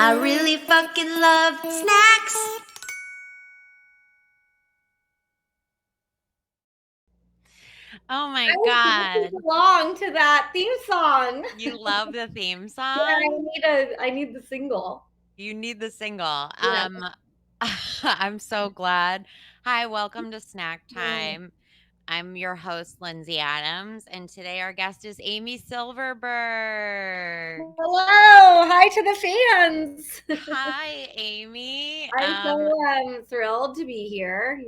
I really fucking love snacks. Oh my I was God. listening along to that theme song. You love the theme song? Yeah, I need the single. You need the single. Yeah. I'm so glad. Hi, welcome to Snack Mm. Time. I'm your host, Lindsay Adams, and today our guest is Amy Silverberg. Hello, hi to the fans. Hi, Amy. I'm so thrilled to be here,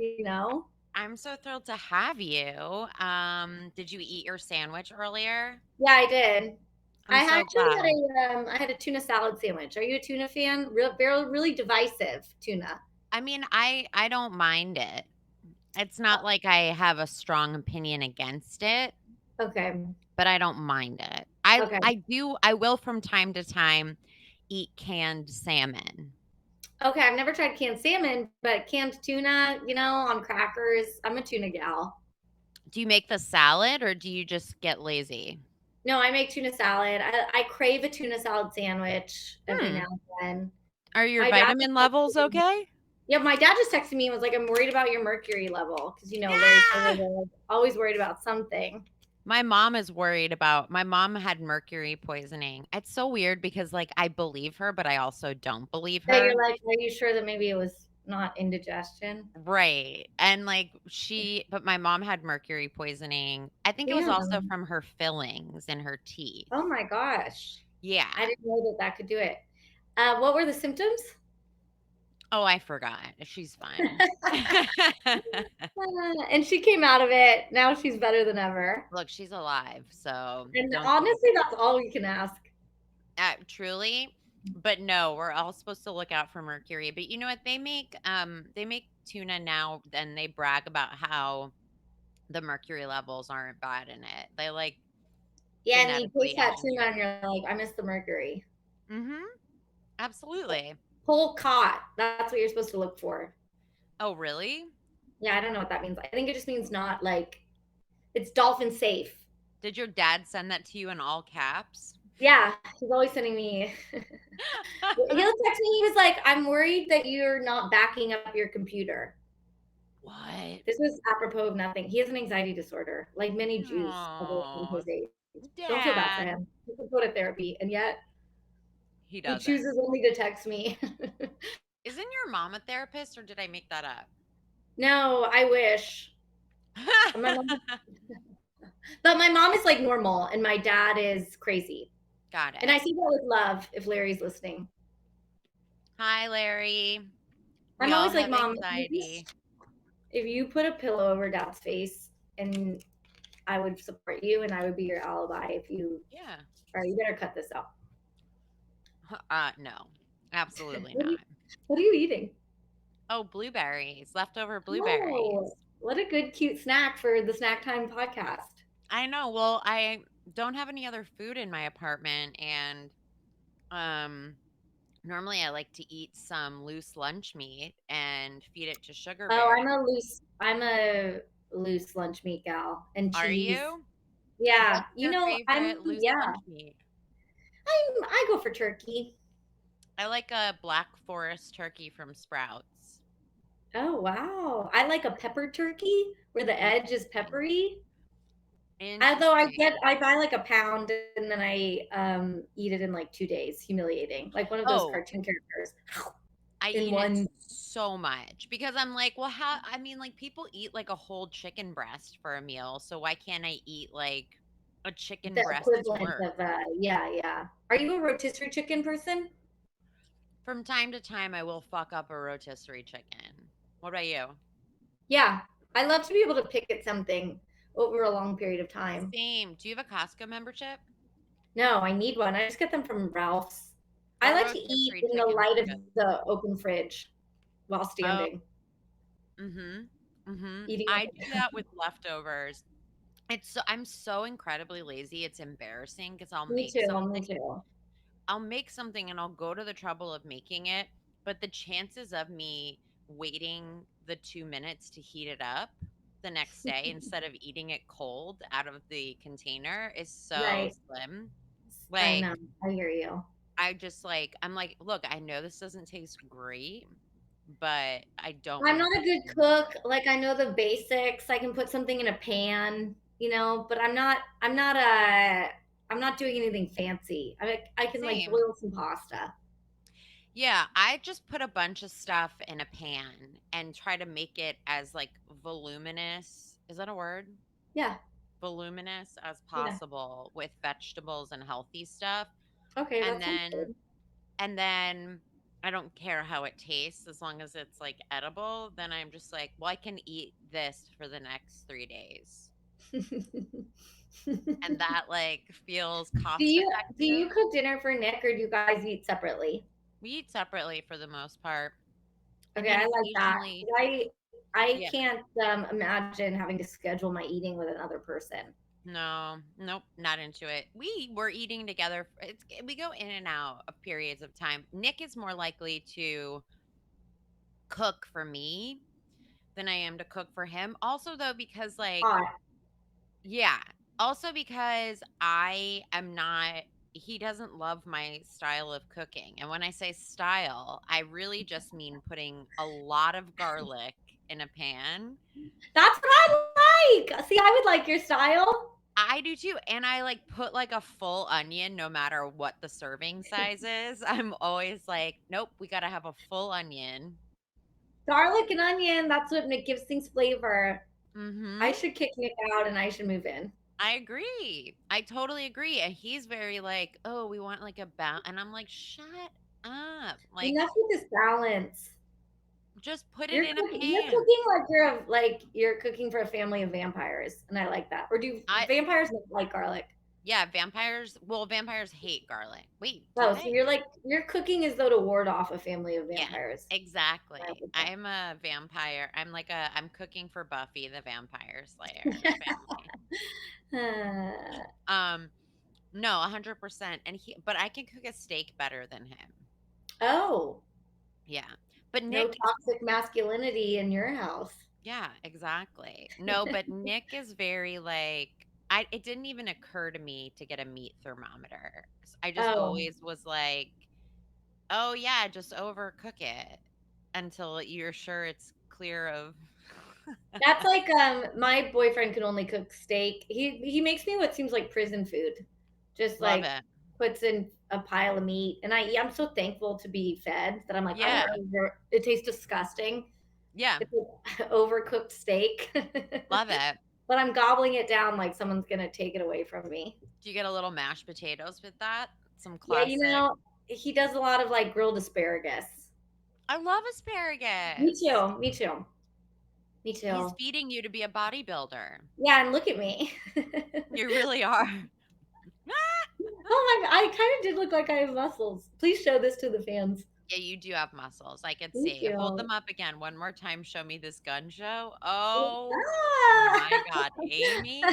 I'm so thrilled to have you. Did you eat your sandwich earlier? Yeah, I did. I'm I so actually glad. I had a tuna salad sandwich. Are you a tuna fan? Really divisive tuna. I mean, I don't mind it. It's not like I have a strong opinion against it, Okay. but I don't mind it. Okay. I will from time to time eat canned salmon. Okay, I've never tried canned salmon, but canned tuna, on crackers. I'm a tuna gal. Do you make the salad or do you just get lazy? No, I make tuna salad. I crave a tuna salad sandwich every Hmm. now and then. Are your My dad vitamin just levels texted me. okay? Yeah, my dad just texted me and was like, "I'm worried about your mercury level," because Larry Yeah. Silverberg always worried about something. My mom had mercury poisoning. It's so weird because like I believe her, but I also don't believe That you're her. like, "Are you sure that maybe it was not indigestion?" Right. And like but my mom had mercury poisoning. I think it was also Damn. from her fillings in her teeth. Oh my gosh. I Yeah. didn't know that that could do it. What were the symptoms? Oh, I forgot. She's fine. And she came out of it. Now she's better than ever. Look, she's alive, so And don't you honestly, that's all we can ask. truly. But no, we're all supposed to look out for mercury. But you know what? They make tuna now and they brag about how the mercury levels aren't bad in it. They like Yeah, and you taste genetically that tuna engineer and you're like, I miss the mercury. it. Mhm. Absolutely. Whole caught. That's what you're supposed to look for. Oh, really? Yeah, I don't know what that means. I think it just means not like it's dolphin safe. Did your dad send that to you in all caps? Yeah, he's always sending me. He'll text me. He was like, "I'm worried that you're not backing up your computer." What? This was apropos of nothing. He has an anxiety disorder, like many Jews of Oh, his age. Don't feel bad for dad. him. He can go to therapy, and yet He he doesn't. chooses only to text me. Isn't your mom a therapist or did I make that up? No, I wish. My mom, but my mom is like normal, and my dad is crazy. Got And I it. see that with love. If Larry's listening, Hi, Larry. We I'm all always like, have "Mom, anxiety. if you put a pillow over Dad's face, and I would support you, and I would be your alibi. If you, Yeah. all right, you better cut this out." No, absolutely What are you, not. what are you eating? Oh, blueberries, leftover blueberries. Oh, what a good, cute snack for the Snack Time podcast. I know. Well, I don't have any other food in my apartment, and um, normally I like to eat some loose lunch meat and feed it to Sugar Oh, Bear. I'm a loose lunch meat gal and Are cheese. you? Yeah, What's your favorite loose yeah, lunch meat? I go for turkey. I like a Black Forest turkey from Sprouts. Oh wow, I like a pepper turkey where the edge is Interesting. peppery. Although Interesting. I buy like a pound and then I eat it in like 2 days. Humiliating, like one of those Oh, cartoon characters I in eat it one. so much because I'm like, well, how? I mean, like people eat like a whole chicken breast for a meal, so why can't I eat like a chicken The breast's equivalent worth? of yeah. Are you a rotisserie chicken person? From time to time, I will fuck up a rotisserie chicken. What about you? Yeah, I love to be able to pick at something over a long period of time. Same. Do you have a Costco membership? No, I need one. I just get them from Ralph's. I Their like to eat rotisserie in the chickens light are of good. the open fridge while Oh, standing, eating I do it. that with leftovers. I'm so incredibly lazy. It's embarrassing because Me too. Me too. I'll make something and I'll go to the trouble of making it, but the chances of me waiting the 2 minutes to heat it up the next day instead of eating it cold out of the container is so Right. slim. I Like, know. I hear you. I just like, I'm like, look, I know this doesn't taste great, but I don't I'm want to not a put good too much cook. in it. Like I know the basics. I can put something in a pan, but I'm not doing anything fancy. I can like Same. boil some pasta. Yeah, I just put a bunch of stuff in a pan and try to make it as like voluminous. Is that a word? Yeah. Voluminous as Yeah. possible with vegetables and healthy stuff. Okay, And that sounds then good. and then I don't care how it tastes as long as it's like edible, then I'm just like, well, I can eat this for the next 3 days. And that like feels Do cost you do effective. you cook dinner for Nick or do you guys eat separately? We eat separately for the most part. And Okay, then I like that. occasionally, I yeah. can't imagine having to schedule my eating with another person. No, nope, not into it. We were eating together. We go in and out of periods of time. Nick is more likely to cook for me than I am to cook for him. Also, though, because like, Hot. yeah, also because I am not. He doesn't love my style of cooking. And when I say style, I really just mean putting a lot of garlic in a pan. That's what I like. See, I would like your style. I do too. And I like put like a full onion no matter what the serving size is. I'm always like, nope, we got to have a full onion. Garlic and onion, that's what gives things flavor. I Mhm. should kick Nick out and I should move in. I agree. I totally agree. And he's very like, "Oh, we want like a and I'm like, "Shut up." Like Enough with this balance. just put it You're in a cooking, you're pan. cooking like you're cooking for a family of vampires, and I like that. Or do I vampires like garlic? Yeah, vampires hate garlic. Wait, do Oh, so they? you're cooking as though to ward off a family of Yeah, vampires. I exactly. like I'm a vampire. I'm cooking for Buffy the Vampire Slayer family. that. Um, no, 100%. But I can cook a steak better than him. Oh, Yeah. But no Nick is, toxic masculinity in your house. yeah, exactly. No, but Nick is very like, it didn't even occur to me to get a meat thermometer. I just Oh, always was like, oh yeah, just overcook it until you're sure it's clear of. that's like my boyfriend can only cook steak. He makes me what seems like prison food. Just Love like it. puts in a pile of meat, and I'm so thankful to be fed that I'm like Yeah. it tastes disgusting. Yeah. It's like overcooked steak. Love it. But I'm gobbling it down like someone's gonna take it away from me. Do you get a little mashed potatoes with that? Some Yeah, classic. he does a lot of like grilled asparagus. I love Me asparagus. too. Me too. Me He's too. feeding you to be a bodybuilder. Yeah, and look at me. You really are. Oh my, I kind of did look like I have muscles. Please show this to the fans. Yeah, you do have muscles. I can Thank see. Hold you. them up again one more time. Show me this gun show. Oh Ah! my God, Amy,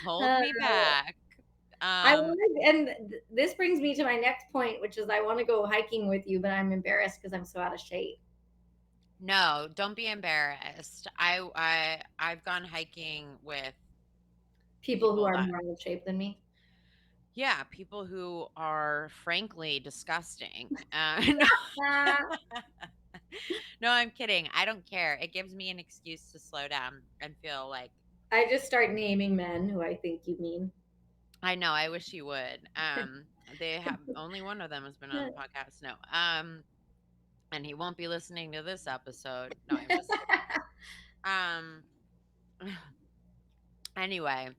hold Uh, me back. I Um, wanted, and this brings me to my next point, which is I want to go hiking with you, but I'm embarrassed because I'm so out of shape. no, don't be embarrassed. I've gone hiking with People who people are that, more out of shape than me. yeah, people who are frankly disgusting. No, Ah, no, I'm kidding. I don't care. It gives me an excuse to slow down and feel like, I just start naming men who I think you mean. I know. I wish you would. They have only one of them has been on the podcast. No. And he won't be listening to this episode. No, I'm just kidding. Um. Anyway,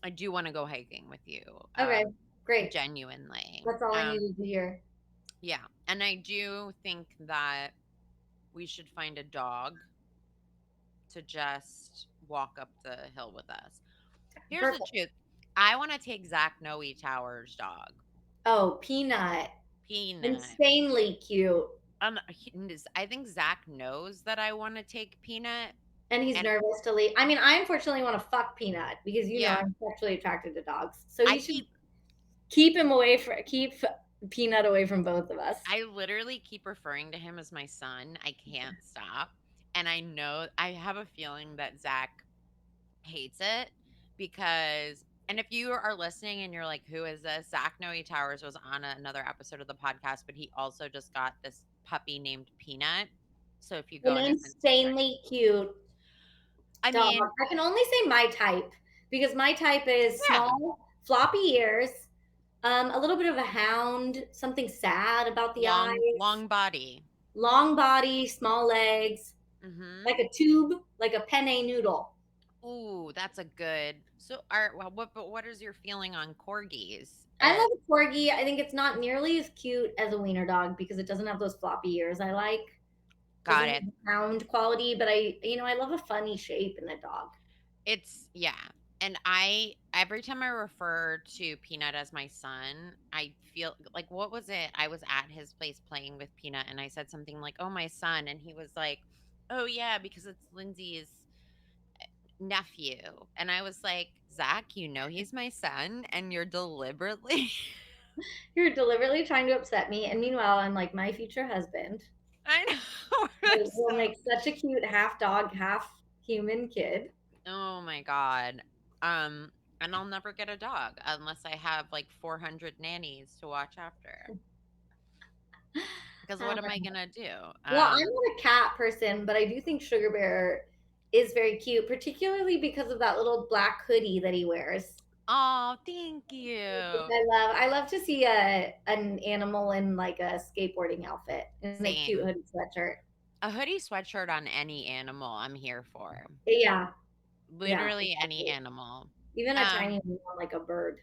I do want to go hiking with you. Okay, great. Genuinely. That's all I needed to hear. Yeah, and I do think that we should find a dog to just walk up the hill with us. Here's the Perfect. truth. I want to take Zach Noe Tower's dog, Oh, Peanut. Peanut. Insanely cute. I think Zach knows that I want to take Peanut, And he's and nervous to leave. I mean, I unfortunately want to fuck Peanut because yeah, I'm sexually attracted to dogs. So I you should keep. keep Peanut away from both of us. I literally keep referring to him as my son. I can't stop, and I have a feeling that Zach hates it because And if you are listening and you're like, who is this? Zach Noe Towers was on another episode of the podcast, but he also just got this puppy named Peanut. So if you go An on his Instagram, insanely cute I dog. mean, I can only say my type because my type is yeah, small, floppy ears, a little bit of a hound, something sad about the eyes, long body. long body, small legs, Mm-hmm. like a tube, like a penne noodle. Ooh, that's a good. So, what is your feeling on corgis? I love a corgi. I think it's not nearly as cute as a wiener dog because it doesn't have those floppy ears I like. Got Doesn't have it. the hound quality, but I love a funny shape in a dog. It's yeah. And I every time I refer to Peanut as my son, I feel like what was it? I was at his place playing with Peanut and I said something like, "Oh, my son." And he was like, "Oh, yeah, because it's Lindsay's nephew." And I was like, "Zach, you know he's my son and you're deliberately You're deliberately trying to upset me, and meanwhile, I'm like my future husband. I know. I'm Will so make such a cute half dog, half human kid. Oh my god. Um and I'll never get a dog unless I have like 400 nannies to watch after. Because Uh, what am I gonna do? well, I'm not a cat person, but I do think Sugar Bear is very cute, particularly because of that little black hoodie that he wears. Oh, thank Which you. I love to see an animal in like a skateboarding outfit in a cute Same. hoodie sweatshirt. A hoodie sweatshirt on any animal I'm here for. Yeah, yeah, Literally any exactly. animal. Even a Um tiny one like a bird.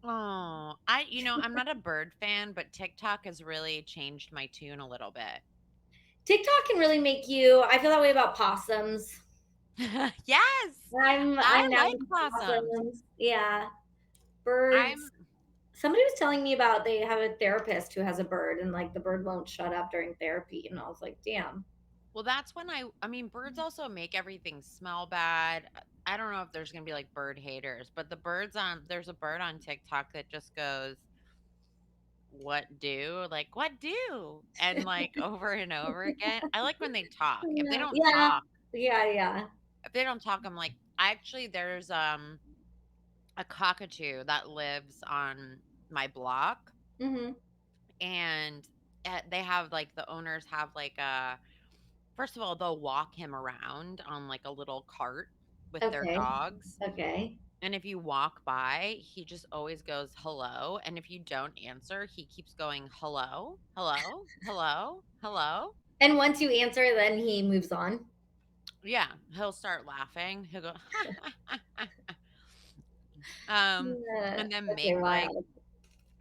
oh, I'm not a bird fan, but TikTok has really changed my tune a little bit. TikTok can really make you. I feel that way about possums. Yes. I I'm now like into possums. possums. Yeah, I'm birds. Somebody was telling me about they have a therapist who has a bird and like the bird won't shut up during therapy, and I was like, damn. Well, that's when I mean, birds also make everything smell bad. I don't know if there's gonna be like bird haters, but there's a bird on TikTok that just goes, "What do?" Like, "What do?" And like over and over again. I like when they talk. Yeah, yeah, yeah, yeah. If they don't talk, I'm like, actually, there's a cockatoo that lives on my block, Hmm. and they have like the owners have like a first of all, they'll walk him around on like a little cart with their Okay, dogs. okay. And if you walk by, he just always goes hello. And if you don't answer, he keeps going hello, hello, hello, hello. And once you answer, then he moves on. Yeah, he'll start laughing. He'll go, Yeah. and then Okay, make like wild.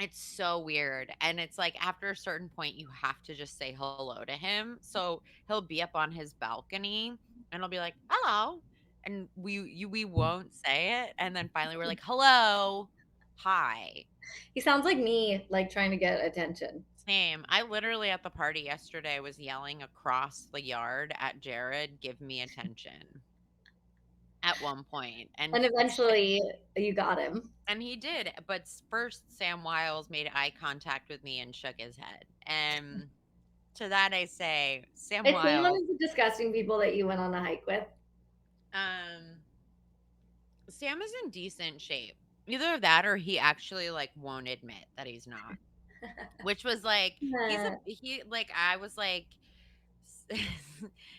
it's so weird. And it's like after a certain point, you have to just say hello to him. So he'll be up on his balcony and he'll be like, hello. And we won't say it. And then finally we're like, hello, hi. He sounds like me, like trying to get attention. Same. I literally at the party yesterday was yelling across the yard at Jared, give me attention at one point. And eventually you got him. And he did, but first Sam Wiles made eye contact with me and shook his head. And to that I say, Sam It's one Wiles, of the disgusting people that you went on a hike with. um, Sam is in decent shape. Either that or he actually like won't admit that he's not. Which was like Uh, he like I was like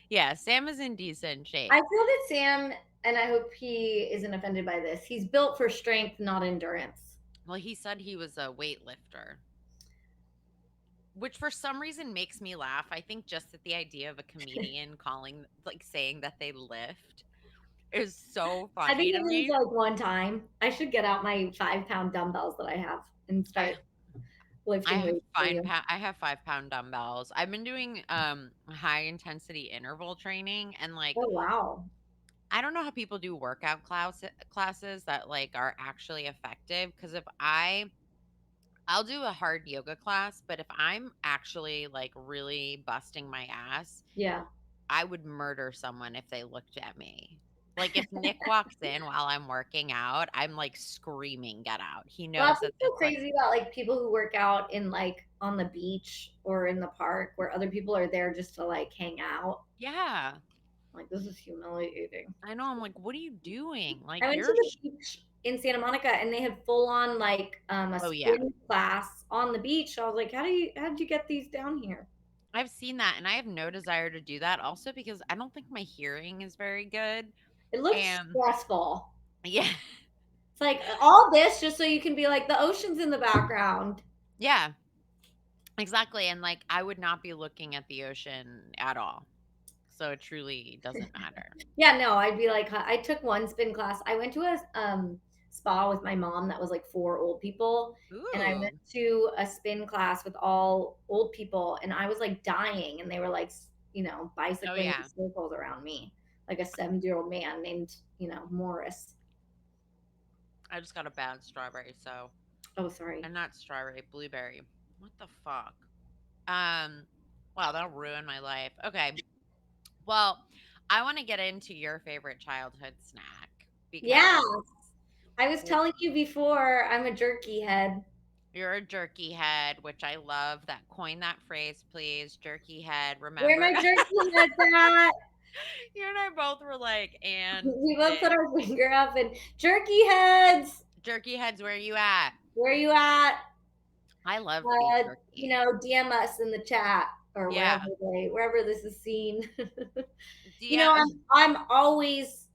yeah, Sam is in decent I shape. feel that Sam, and I hope he isn't offended by this, he's built for strength, not endurance. Well, he said he was a weightlifter. Which for some reason makes me laugh. I think just at the idea of a comedian calling like saying that they lift is so I funny think to it was me. like one time. I should get out my 5 pound dumbbells that I have and I start lifting weights for you. I have 5 pound dumbbells. I've been doing high intensity interval training and like Oh, wow. I don't know how people do workout classes that like are actually effective because if I'll do a hard yoga class, but if I'm actually like really busting my ass, Yeah. I would murder someone if they looked at me. Like if Nick walks in while I'm working out, I'm like screaming, "Get out!" He Well, knows that's that what's so it's like, crazy about like people who work out in like on the beach or in the park where other people are there just to like hang out. yeah, Like, this is humiliating. I know. I'm like, what are you doing? Like, I went you're. to the beach in Santa Monica and they had full on like a Oh yeah, spin class on the beach. I was like, how did you get these down here? I've seen that, and I have no desire to do that. Also, because I don't think my hearing is very good, It looks and stressful. yeah, It's like all this just so you can be like the ocean's in the background. yeah, exactly. And like, I would not be looking at the ocean at all, so it truly doesn't matter. Yeah, no, I'd be like, I took one spin class. I went to a spa with my mom that was like for old people. And I Ooh, went to a spin class with all old people and I was like dying. And they were like, oh bicycling yeah. in circles around me, like a 70-year-old man named, Morris. I just got a bad strawberry, so Oh, sorry. and not strawberry, blueberry. What the fuck? Um, wow, that'll ruin my life. Okay, well, I want to get into your favorite childhood snack Yeah. because I was telling you before, I'm a jerky head. you're a jerky head, which I love. That coin that phrase, please. Jerky head. Where Remember, my jerky heads at? you and I both were like, and We both put our finger up and jerky heads. jerky heads, where you at? Where you at? I love beef jerky. DM us in the chat or Yeah, wherever this is seen. yeah, I'm always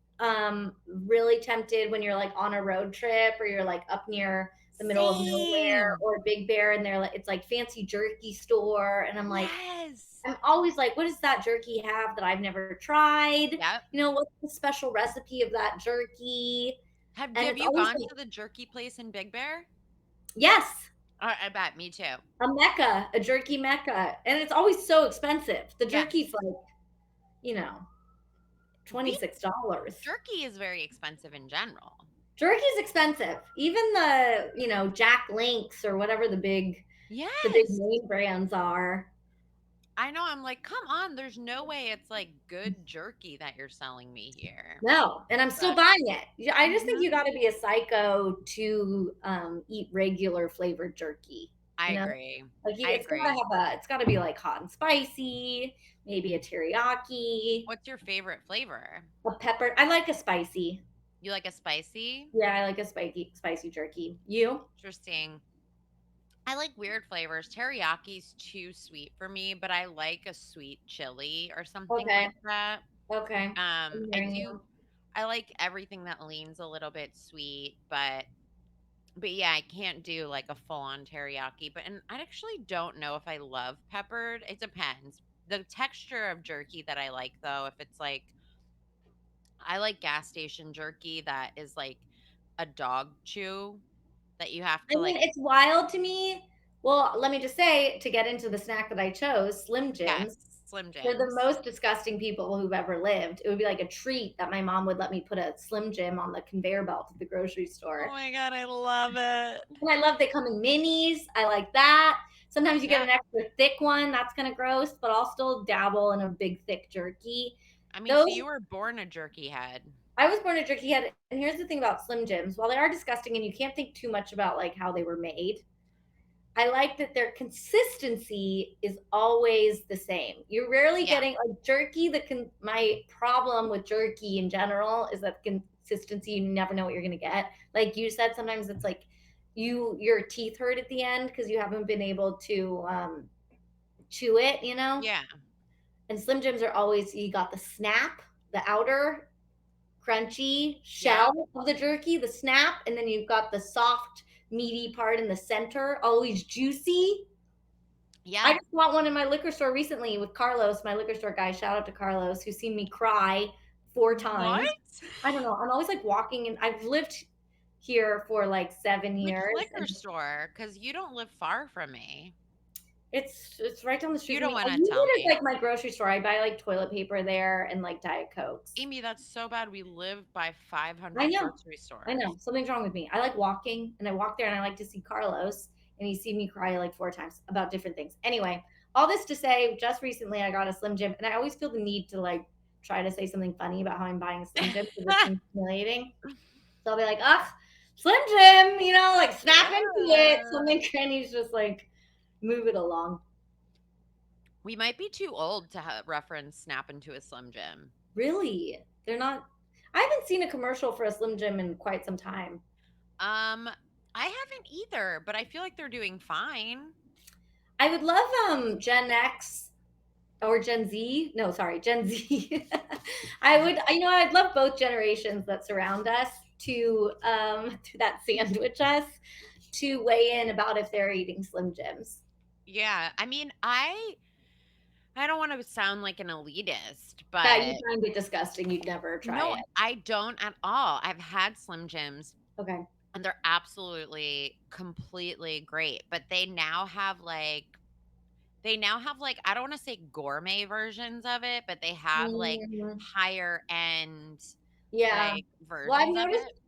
really tempted when you're like on a road trip or you're like up near the middle of nowhere same. or Big Bear and they're like it's like fancy jerky store and I'm like Yes. I'm always like, what does that jerky have that I've never tried? Yep. What's the special recipe of that jerky? And Have it's you always gone like, to the jerky place in Big Bear? yes, I bet. Me too. a mecca, a jerky mecca. And it's always so expensive. The Yes. jerky's like, you know, Beef $26. jerky is very expensive in general. Jerky's expensive. Even the, Jack Links or whatever the big Yes. name brands are. I know. I'm like, come on. There's no way it's like good jerky that you're selling me here. No, and I'm still But buying it. I just think Mhm. you got to be a psycho to eat regular flavored jerky. I You know, agree. like I agree. it's gotta be like hot and spicy, maybe a teriyaki, What's your favorite flavor? a pepper. I like a spicy. You like a spicy? Yeah, I like a spicy jerky. You? Interesting. I like weird flavors. Teriyaki's too sweet for me, but I like a sweet chili or something Okay. like that. Okay. I'm I hearing do. you. I like everything that leans a little bit sweet, but yeah, I can't do like a full on teriyaki. But and I actually don't know if I love peppered. It depends. The texture of jerky that I like though, if it's like I like gas station jerky that is like a dog chew that you have I to mean, like it's wild to me. Well, let me just say to get into the snack that I chose, Slim yes, Jims. Slim They're the Jims. most disgusting people who've ever lived. It would be like a treat that my mom would let me put a Slim Jim on the conveyor belt at the grocery Oh store. my god, I love it. And I love they come in minis. I like that. Sometimes you get Yeah. an extra thick one. That's kind of gross, but I'll still dabble in a big thick jerky. I mean, so Those you were born a jerky head. I was born a jerky head, and here's the thing about Slim Jims. While they are disgusting and you can't think too much about like how they were made, I like that their consistency is always the same. You're rarely Yeah. getting like jerky. My problem with jerky in general is that consistency. You never know what you're gonna get. Like you said, sometimes it's like your teeth hurt at the end because you haven't been able to chew it. Yeah. And Slim Jims are always you got the snap, the outer crunchy Yep. shell of the jerky, the snap, and then you've got the soft, meaty part in the center, always juicy. Yeah. I just bought one in my liquor store recently with Carlos, my liquor store guy. Shout out to Carlos, who's seen me cry 4 times. What? I don't know. I'm always like walking, and I've lived here for like 7 Which years. liquor store? Because you don't live far from me. It's right down the street You from don't me. I want to use tell it me. as like my grocery store. I buy like toilet paper there and like Diet Cokes. Amy, that's so bad. We live by I 500 know. grocery stores. I know. Something's wrong with me. I like walking and I walk there and I like to see Carlos and he's seen me cry like 4 times about different things. Anyway, all this to say, just recently I got a Slim Jim and I always feel the need to like try to say something funny about how I'm buying a Slim Jim because it's humiliating. So I'll be like, ugh, Slim Jim, like snap into it. Yeah. So my granny's just like, move it along. We might be too old to reference Snap into a Slim Jim. Really? They're not. I haven't seen a commercial for a Slim Jim in quite some time. Um, I haven't either, but I feel like they're doing fine. I would love Gen X or Gen Z. No, sorry, Gen Z. I would, I'd love both generations that surround us to that sandwich us to weigh in about if they're eating Slim Jims. Yeah, I mean, I don't want to sound like an elitist, That you but find it disgusting, you'd never try no, it. I don't at all. I've had Slim Jims Okay. and they're absolutely completely great, but they now have like I don't want to say gourmet versions of it, but they have like Mhm. higher end Yeah. like Well, I've versions of noticed it.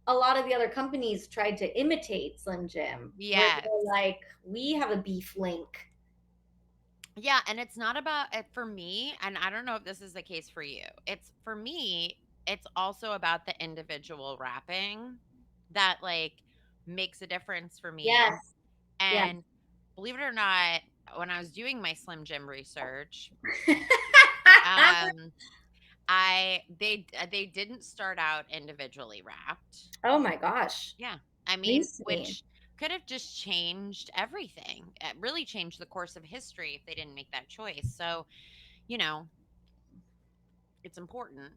a lot of the other companies tried to imitate Slim Jim, where Yes. they're like, we have a beef link. Yeah, and it's not about it for me, and I don't know if this is the case for you. It's for me, it's also about the individual wrapping that like makes a difference for me. Yes. And believe it or not, when I was doing my Slim Jim research, Yes. um they didn't start out individually wrapped. Oh my gosh. Yeah. I mean, Recently. which could have just changed everything. It really changed the course of history if they didn't make that choice. So, you know, it's important.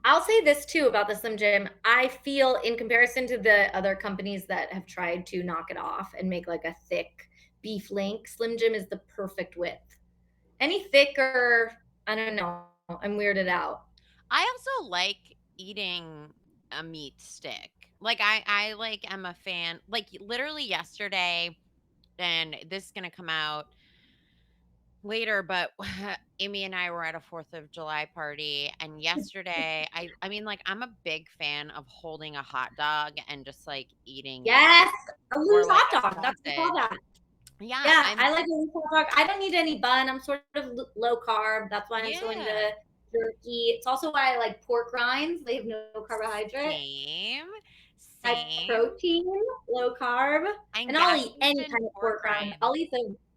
I'll say this too about the Slim Jim. I feel, in comparison to the other companies that have tried to knock it off and make like a thick beef link, Slim Jim is the perfect width. Any thicker, I don't know. I'm weirded out. I also like eating a meat stick. Like I like am a fan. Like literally yesterday, and this is gonna come out later, but Amy and I were at a 4th of July party, and yesterday I mean like I'm a big fan of holding a hot dog and just like eating it, Yes, a or loose like hot a dog. That's what we call sausage. that. Yeah, Yeah, I'm I like a loose hot dog. I don't need any bun. I'm sort of low carb. That's why I'm so into yeah, jerky. It's also why I like pork rinds. They have no carbohydrate. same, High same. protein, low carb, And and I'll gas eat any station kind of pork pork rind. I'll rinds. eat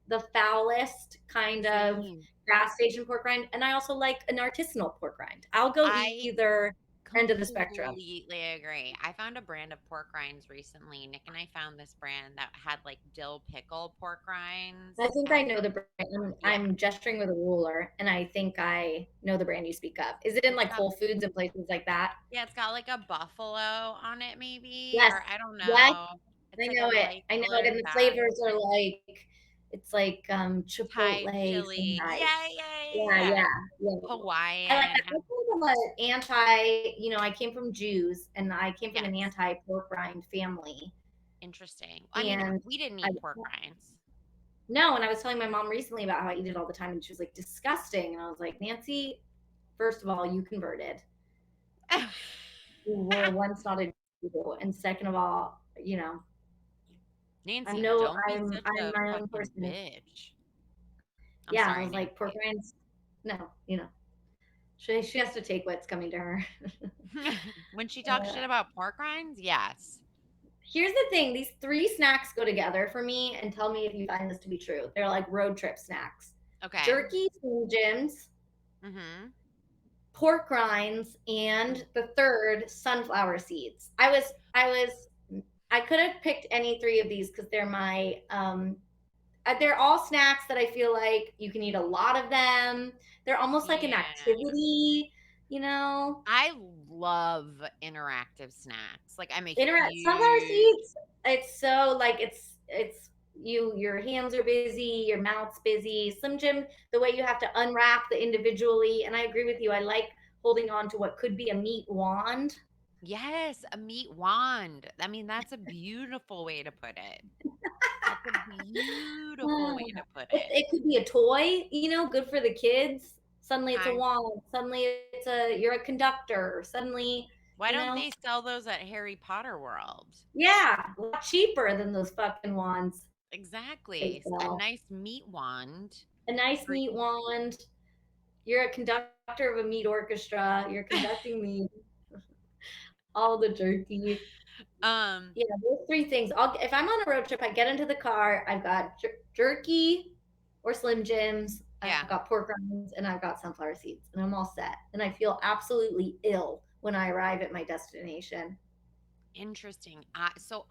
the foulest kind of Same. gas station pork rind, and I also like an artisanal pork rind. I'll go I either end of the spectrum. completely agree. I found a brand of pork rinds recently. Nick and I found this brand that had like dill pickle pork rinds. I think I know the brand. Yeah, I'm gesturing with a ruler, and I think I know the brand you speak of. Is it in it's like got Whole Foods and places like that? yeah, it's got like a buffalo on it maybe, Yes, or I don't yes, know. It's I like a know it. light I know it, colored and the bag. flavors are like it's like Thai chipotle, chili. Shanghai. Yeah, yeah, yeah, Yeah, yeah. yeah, yeah. I like Hawaiian. that. I think I'm an anti, I came from Jews and I came from Yes. an anti pork rind family. Interesting. I mean, And we didn't I eat pork rinds. no, and I was telling my mom recently about how I eat it all the time, and she was like, disgusting. And I was like, Nancy, first of all, you converted. You were once not a Jew. And second of all, I Nancy, know don't be such I'm a my own fucking person. bitch. I'm Yeah, I sorry, was like, pork Nancy. rinds, no, she has to take what's coming to her. When she talks Uh, shit about pork rinds, yes. Here's the thing, these three snacks go together for me, and tell me if you find this to be true. They're like road trip snacks. Okay. Jerky, Slim Jims, Mm-hmm. pork rinds, and the third, sunflower seeds. I could have picked any three of these because they're all snacks that I feel like you can eat a lot of them. They're almost like an Yeah. activity, you know. I love interactive snacks. Like I'm a Sunflower huge seeds, it's so like it's your hands are busy, your mouth's busy. Slim Jim, the way you have to unwrap the individually, and I agree with you. I like holding on to what could be a meat wand. yes, a meat wand. I mean, that's a beautiful way to put it. That's a beautiful way to put It, it. it could be a toy, good for the kids. Suddenly it's a Okay. wand. Suddenly you're a conductor. Suddenly, Why you don't know, they sell those at Harry Potter World? yeah, a lot cheaper than those fucking wands they Exactly. A sell. nice meat wand. A nice For meat wand. You're a conductor of a meat orchestra. You're conducting me all the jerky. um Yeah, those three things. If I'm on a road trip, I get into the car. I've got jerky or Slim Jims Yeah. I've got pork rinds, and I've got sunflower seeds, and I'm all set. And I feel absolutely ill when I arrive at my destination. Interesting. So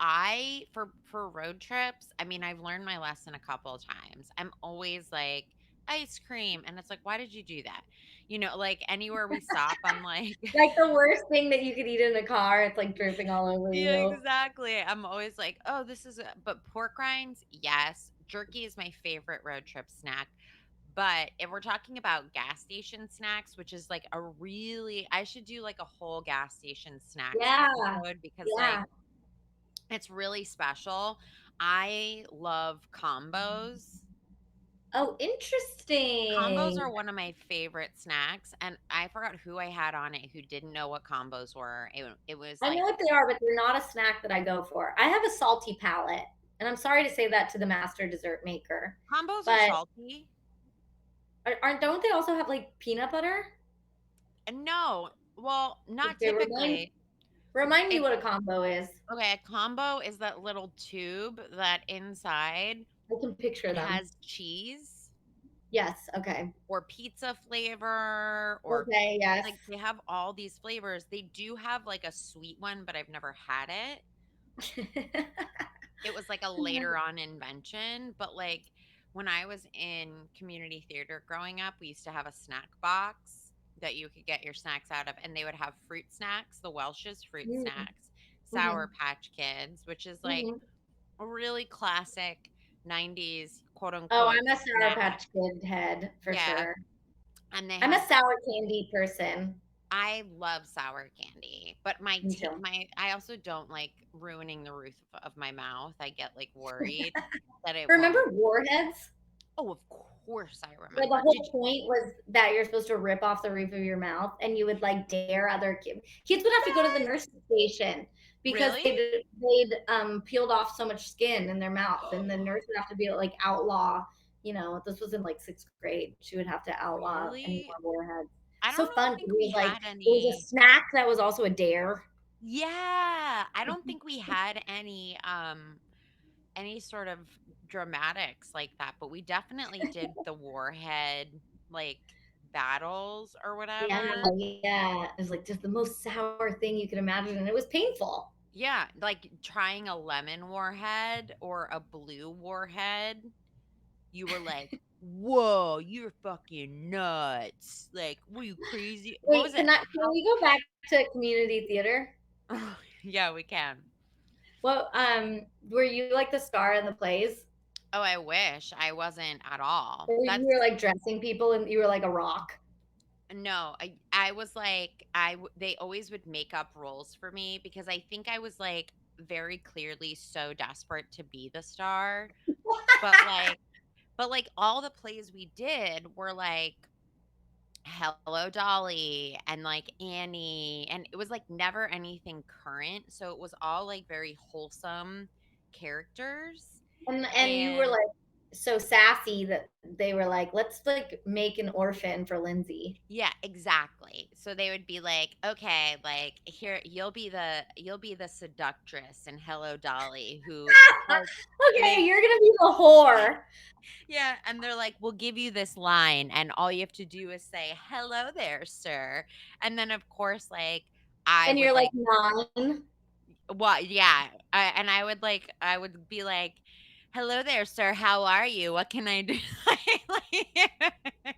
for road trips, I mean, I've learned my lesson a couple of times. I'm always like ice cream, and it's like, why did you do that? Like anywhere we stop, I'm like, Like the worst thing that you could eat in a car, it's like dripping all over yeah, you. exactly. I'm always like, oh, but pork rinds, yes. Jerky is my favorite road trip snack. But if we're talking about gas station snacks, which is like I should do like a whole gas station snacks Yeah, episode because like yeah. it's really special. I love combos. Oh, Combos interesting. are one of my favorite snacks, and I forgot who I had on it who didn't know what combos were. It was I know like what they are, but they're not a snack that I go for. I have a salty palate, and I'm sorry to say that to the master dessert maker, combos are but salty. aren't don't they also have like peanut butter? And no, well, not Okay, remind typically. remind me It what a combo is. Okay, a combo is that little tube that inside I can picture it them. has cheese Yes. Okay. or pizza flavor or Okay. Yes. like they have all these flavors. They do have like a sweet one, but I've never had it. It was like a later on invention, but like when I was in community theater growing up, we used to have a snack box that you could get your snacks out of, and they would have fruit snacks, the Welch's fruit Mm-hmm. snacks, Sour Patch Kids, which is like Mm-hmm. a really classic 90s quote Oh, unquote I'm a Sour snack. Patch Kid head for Yeah. sure. And they I'm had a sour candy person. I love sour candy, but Me too. I also don't like ruining the roof of my mouth. I get like worried that it Remember won't. Warheads? Oh, of course I Where the remember. whole point was that you're supposed to rip off the roof of your mouth, and you would like dare other kids. Kids would have to go to the Yes. nurse's station because Really? they'd peeled off so much skin in their mouth, and the nurse would have to be like outlaw. This was in like sixth grade. She would have to outlaw any Really? more warheads. I So don't fun. It think was we like had it was a any. snack that was also a dare. Yeah, I don't think we had any sort of dramatics like that, but we definitely did the warhead like battles or Yeah, whatever. yeah. It was like just the most sour thing you could imagine, and it was painful. Yeah, like trying a lemon warhead or a blue warhead, you were like, "Whoa, you're fucking nuts!" Like, were you crazy? What was Wait, it? can we go back to community theater? Yeah, we can. Well, were you like the star in the plays? Oh, I wish I wasn't at all. Or you That's were like dressing people and you were like a rock? No, I was like they always would make up roles for me because I think I was like very clearly so desperate to be the star, but like all the plays we did were like Hello Dolly and like Annie, and it was like never anything current, so it was all like very wholesome characters. And you were And like so sassy that they were like, let's like make an orphan for Lindsay. yeah, exactly. So they would be like, "Okay, like here you'll be the seductress in Hello Dolly who like Okay, they you're gonna be the whore. yeah, and they're like, "We'll give you this line and all you have to do is say, "Hello there, sir." And then of course like I And would you're like like 9. what yeah, I would be like, "Hello there, sir. How are you? What can I do?" Like,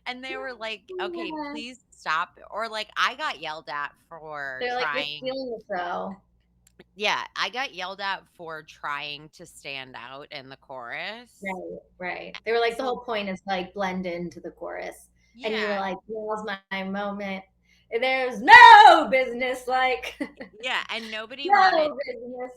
and they were like, "Okay, Yeah. please stop." Or like I got yelled at for They're like, you're trying. stealing the show. Yeah, I got yelled at for trying to stand out in the chorus. Right, right. They were like, the So, whole point is like blend into the chorus. And you were yeah. like, now's my moment. There's no business like Yeah, and nobody wanted no business.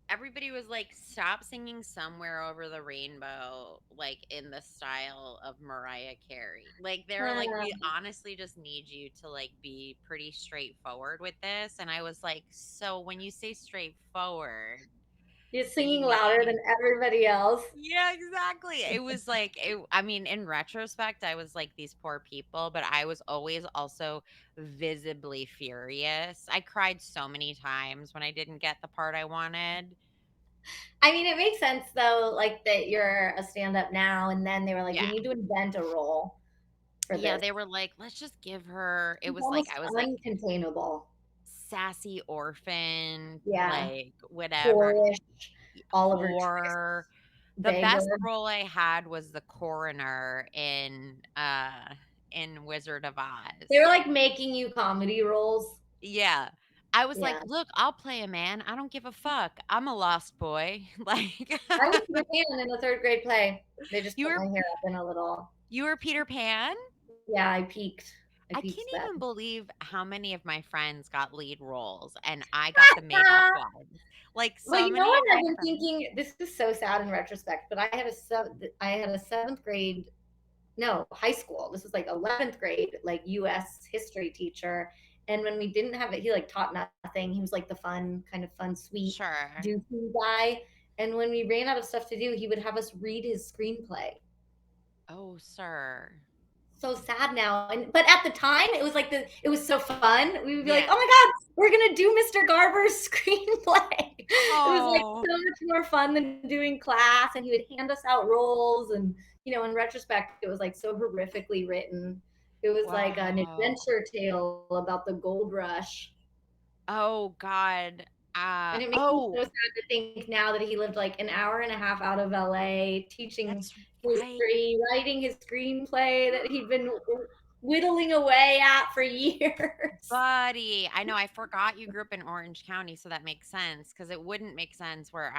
everybody was like, "Stop singing Somewhere Over the Rainbow," like in the style of Mariah Carey. Like they were like, "We honestly just need you to like be pretty straightforward with this." And I was like, "So when you say straightforward, You're do you singing louder than mean?" everybody else. Yeah, exactly. It was like I mean, in retrospect, I was like these poor people, but I was always also visibly furious. I cried so many times when I didn't get the part I wanted. I mean, it makes sense though, like that you're a stand-up now, and then they were like, we Yeah. need to invent a role for Yeah, this. they were like, let's just give her. It It's was like almost I was like uncontainable. sassy orphan, Yeah, like whatever whorish, Oliver Twist, whore. The best beggar. role I had was the coroner in Wizard of They were Oz. like making you comedy roles. Yeah. I was like, Yeah. "Look, I'll play a man. I don't give a fuck. I'm a lost boy." Like I was Peter Pan in the third grade play. They just you put were my hair up in a little. you were Peter Pan? Yeah, I peaked. I I peaked can't then. even believe how many of my friends got lead roles and I got the made up ones. Like Well, so you know many what of I've my been friends. thinking? This is so sad in retrospect, but I had a seventh grade, no, high school. This was like 11th grade, like U.S. history teacher. And when we didn't have it, he like taught nothing. He was like the kind of fun, sweet, Sure. doofy guy. And when we ran out of stuff to do, he would have us read his screenplay. Oh, sir. So sad now. But at the time, it was so fun. We would be like, Yeah. oh my god, we're gonna do Mr. Garber's screenplay. It was like Oh. so much more fun than doing class, and he would hand us out roles. And in retrospect, it was like so horrifically written. It was like an Wow. adventure tale about the gold rush. Oh God. And it makes me Oh, so sad to think now that he lived like an hour and a half out of LA, teaching that's right. history, writing his screenplay that he'd been whittling away at for years. Buddy, I know I forgot you grew up in Orange County, so that makes sense because it wouldn't make sense where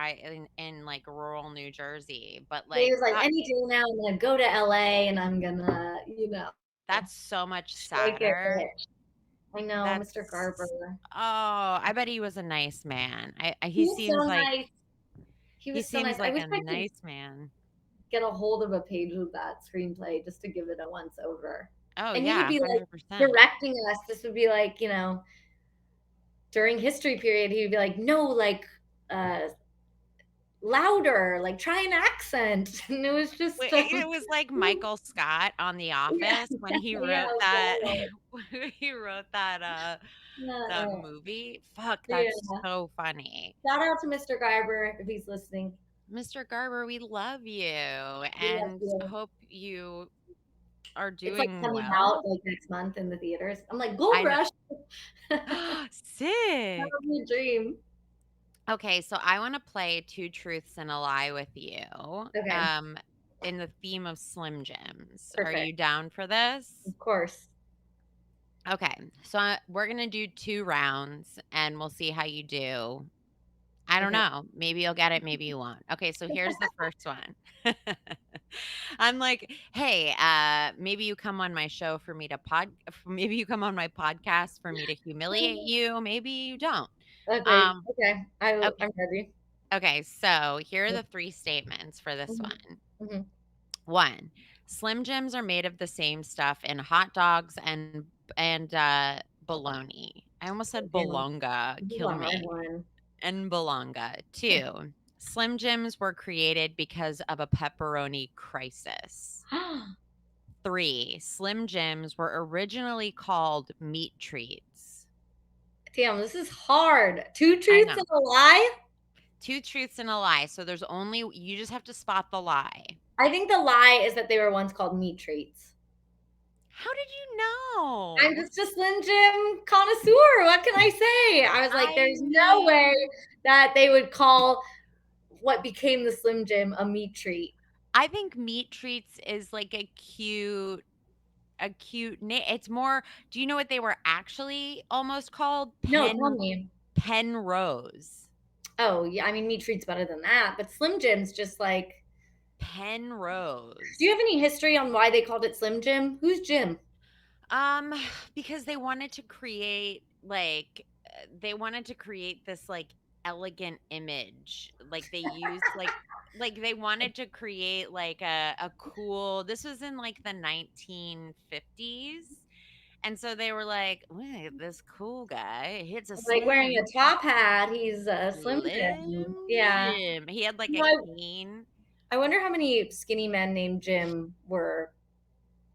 in like rural New Jersey. But He like was like, God, any day now, I'm gonna go to LA and I'm gonna, that's so much strike it sadder. rich. I know, Mr. That's Garber. I bet he was a nice man. He was so nice. He he was so seems nice. I like wish a I could nice man. get a hold of a page of that screenplay just to give it a once over. Oh And he would yeah, be like 100%. directing us. This would be like, during history period, he would be like, no, like uh louder, like try an accent. And it was just It was like Michael Scott on The yeah, Office when he yeah, wrote that totally. when he wrote that Uh, movie. Fuck, yeah. that's so funny. Shout out to Mr. Garber if he's listening. Mr. Garber, we love you We love and you. hope you are It's like doing coming out well. like next month in the theaters. I'm like, Gold I know. Rush. That Sick. was my dream. Okay, so I want to play Two Truths and a Lie with you. Okay, In the theme of Slim Jims. Are you perfect. down for this? Of course. Okay, so we're gonna do 2 rounds and we'll see how you do. I don't Okay. know. Maybe you'll get it, maybe you won't. Okay, so here's the first one. I'm like, hey, maybe you come on my show for me to maybe you come on my podcast for me to humiliate you. Maybe you don't. Okay. Um, Okay. okay, I'm ready. okay, so here are the 3 statements for this Mhm, one. mhm. 1, Slim Jims are made of the same stuff in hot dogs and bologna. I almost said Damn, bologna. this is Kill a hard me. one. And bologna. 2, Slim Jims were created because of a pepperoni crisis. 3, Slim Jims were originally called meat treats. Damn, this is hard. Two I truths know. and a lie? 2 truths and a lie. So you just have to spot the lie. I think the lie is that they were once called meat treats. How did you know? I'm just a Slim Jim connoisseur. What can I say? I was like, I there's no way mean, that they would call what became the Slim Jim a meat treat. I think meat treats is like a cute name. It's more, do you know what they were actually almost called? No, tell me. Penrose. Oh, yeah. I mean, meat treat's better than that. But Slim Jim's just like, Penrose. do you have any history on why they called it Slim Jim? Who's Jim? Um, because they wanted to create this like elegant image. Like they used like they wanted to create like a cool, this was in like the 1950s. And so they were like, "Look at this cool guy. Hits a Like wearing slim a top hat. He's a Slim Slim Jim. Yeah. Jim." He had like You a know, cane. I wonder how many skinny men named Jim were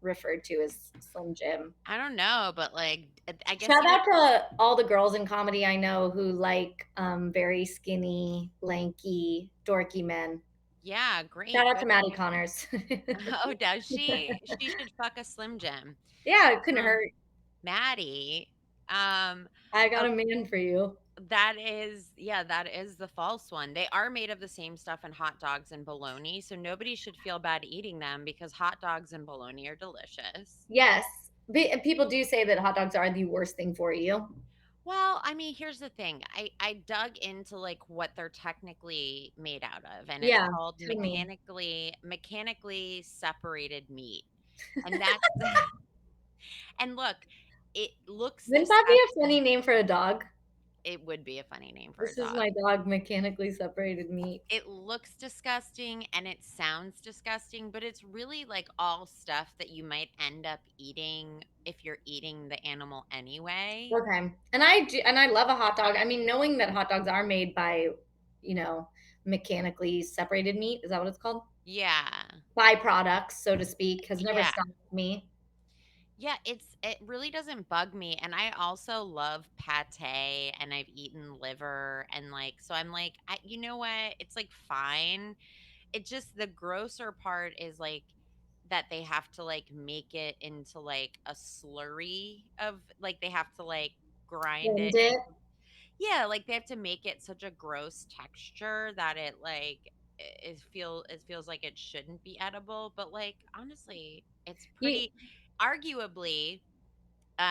referred to as Slim Jim. I don't know, but like I guess Shout you out to all the girls in comedy I know who like very skinny, lanky, dorky men. yeah, Shout great. out to Good. Maddie Connors. Oh, does she? She should fuck a Slim Jim. Yeah, it couldn't Um, hurt. Maddie. Um, I got oh, a man for you. that is, yeah, that is the false one. They are made of the same stuff in hot dogs and bologna, so nobody should feel bad eating them because hot dogs and bologna are delicious. Yes. People do say that hot dogs are the worst thing for you. Well, I mean, here's the thing. I dug into like what they're technically made out of, and it's Yeah, called tell me. mechanically separated meat. And that's and look, it looks Wouldn't that be a disgusting. funny name for a dog? It would be a funny name for a This is dog. my dog, mechanically separated meat. It looks disgusting and it sounds disgusting, but it's really like all stuff that you might end up eating if you're eating the animal anyway. Okay. And I do, and I love a hot dog. I mean, knowing that hot dogs are made by, you know, mechanically separated meat, is that what it's called? Yeah. Byproducts, so to speak, has never Yeah. stopped me. Yeah, it really doesn't bug me, and I also love pate, and I've eaten liver, and, like so I'm like, you know what? It's, like, fine. It just the grosser part is, like, that they have to, like, make it into, like, a slurry of like, they have to, like, grind Blend it it. into yeah, like, they have to make it such a gross texture that it, like, it feels like it shouldn't be edible, but, like, honestly, it's You, pretty arguably,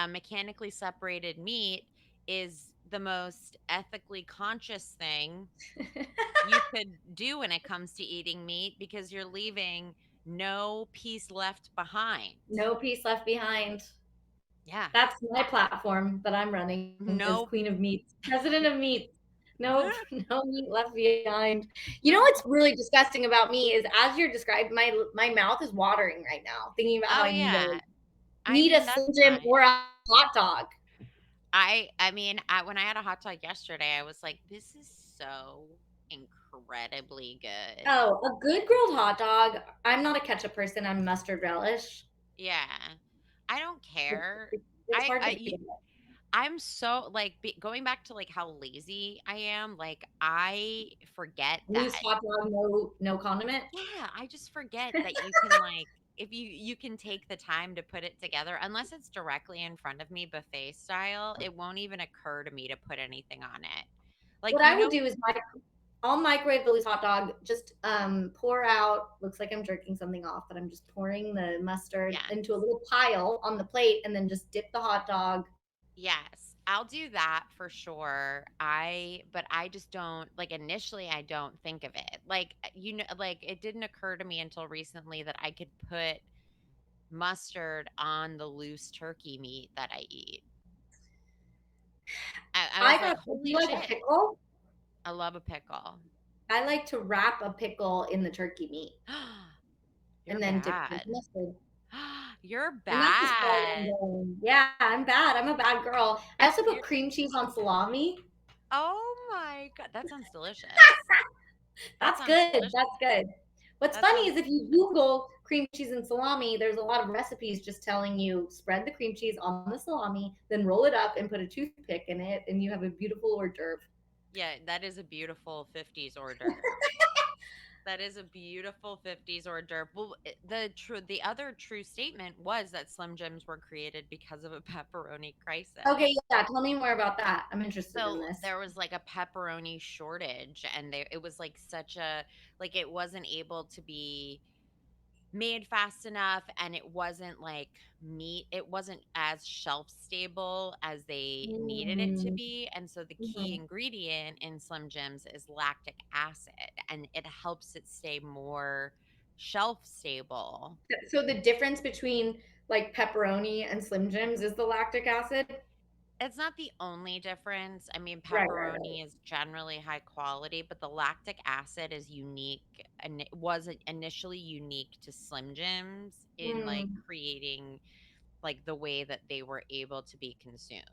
mechanically separated meat is the most ethically conscious thing you could do when it comes to eating meat because you're leaving no piece left behind. no piece left behind. Yeah. That's my platform that I'm running as No. queen of meats, president of meats. No, no meat left behind. You know what's really disgusting about me is as you're describing, my mouth is watering right now, thinking about how Oh I yeah. I need a mean, that's Slim Jim fine. or a hot dog. I mean, when I had a hot dog yesterday, I was like, this is so incredibly good. Oh, a good grilled hot dog. I'm not a ketchup person. I'm mustard relish. Yeah. I don't care. It's hard to I beat. I'm so like going back to like how lazy I am. Like I forget Loose that. hot dog, no condiment. Yeah, I just forget that you can like if you can take the time to put it together unless it's directly in front of me buffet style, it won't even occur to me to put anything on it. Like What you I will know, do is I'll microwave the loose hot dog. Just pour out. Looks like I'm jerking something off, but I'm just pouring the mustard yeah. into a little pile on the plate, and then just dip the hot dog. Yes, I'll do that for sure. But I just don't like initially I don't think of it. Like like it didn't occur to me until recently that I could put mustard on the loose turkey meat that I eat. I was like, Do you holy like a shit, pickle? I love a pickle. I like to wrap a pickle in the turkey meat You're and then dip it bad. in mustard. You're And that's as far as I'm bad. going. Yeah, I'm bad. I'm a bad girl. I also put You're, cream cheese on salami. oh my god, that sounds delicious. That That's sounds good. delicious. That's good. What's That funny sounds is if you Google cream cheese and salami, there's a lot of recipes just telling you spread the cream cheese on the salami, then roll it up and put a toothpick in it, and you have a beautiful hors d'oeuvre. yeah, that is a beautiful 50s hors d'oeuvre. That is a beautiful 50s hors d'oeuvre. Well, the other true statement was that Slim Jims were created because of a pepperoni crisis. Okay, yeah, tell me more about that. I'm interested in So this. there was like a pepperoni shortage, and it was like such a like it wasn't able to be made fast enough, and it wasn't like meat. It wasn't as shelf stable as they needed it to Mm, be, and so the key mhm. ingredient in Slim Jims is lactic acid, and it helps it stay more shelf stable. So the difference between like pepperoni and Slim Jims is the lactic acid? It's not the only difference. I mean, Right. pepperoni is generally high quality, but the lactic acid is unique, and it was initially unique to Slim Jims in like Mm. creating like the way that they were able to be consumed.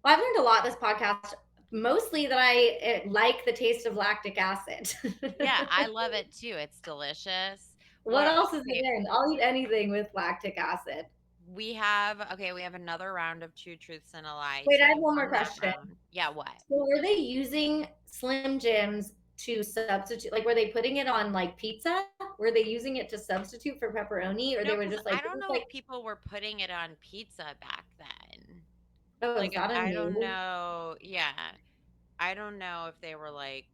Well, I've learned a lot this podcast, mostly that I like the taste of lactic acid. Yeah, I love it too. It's delicious. What else is Okay, it in? I'll eat anything with lactic acid. we have another round of two truths and a lie. Wait, So I have you one more won that question. round. Yeah, what? So were they using Slim Jims to substitute? Like, were they putting it on like pizza? Were they using it to substitute for pepperoni, or No, they were because just like, I this don't is know like, if people were putting it on pizza back then. oh, is Like, that a I don't new? know. Yeah, I don't know if they were like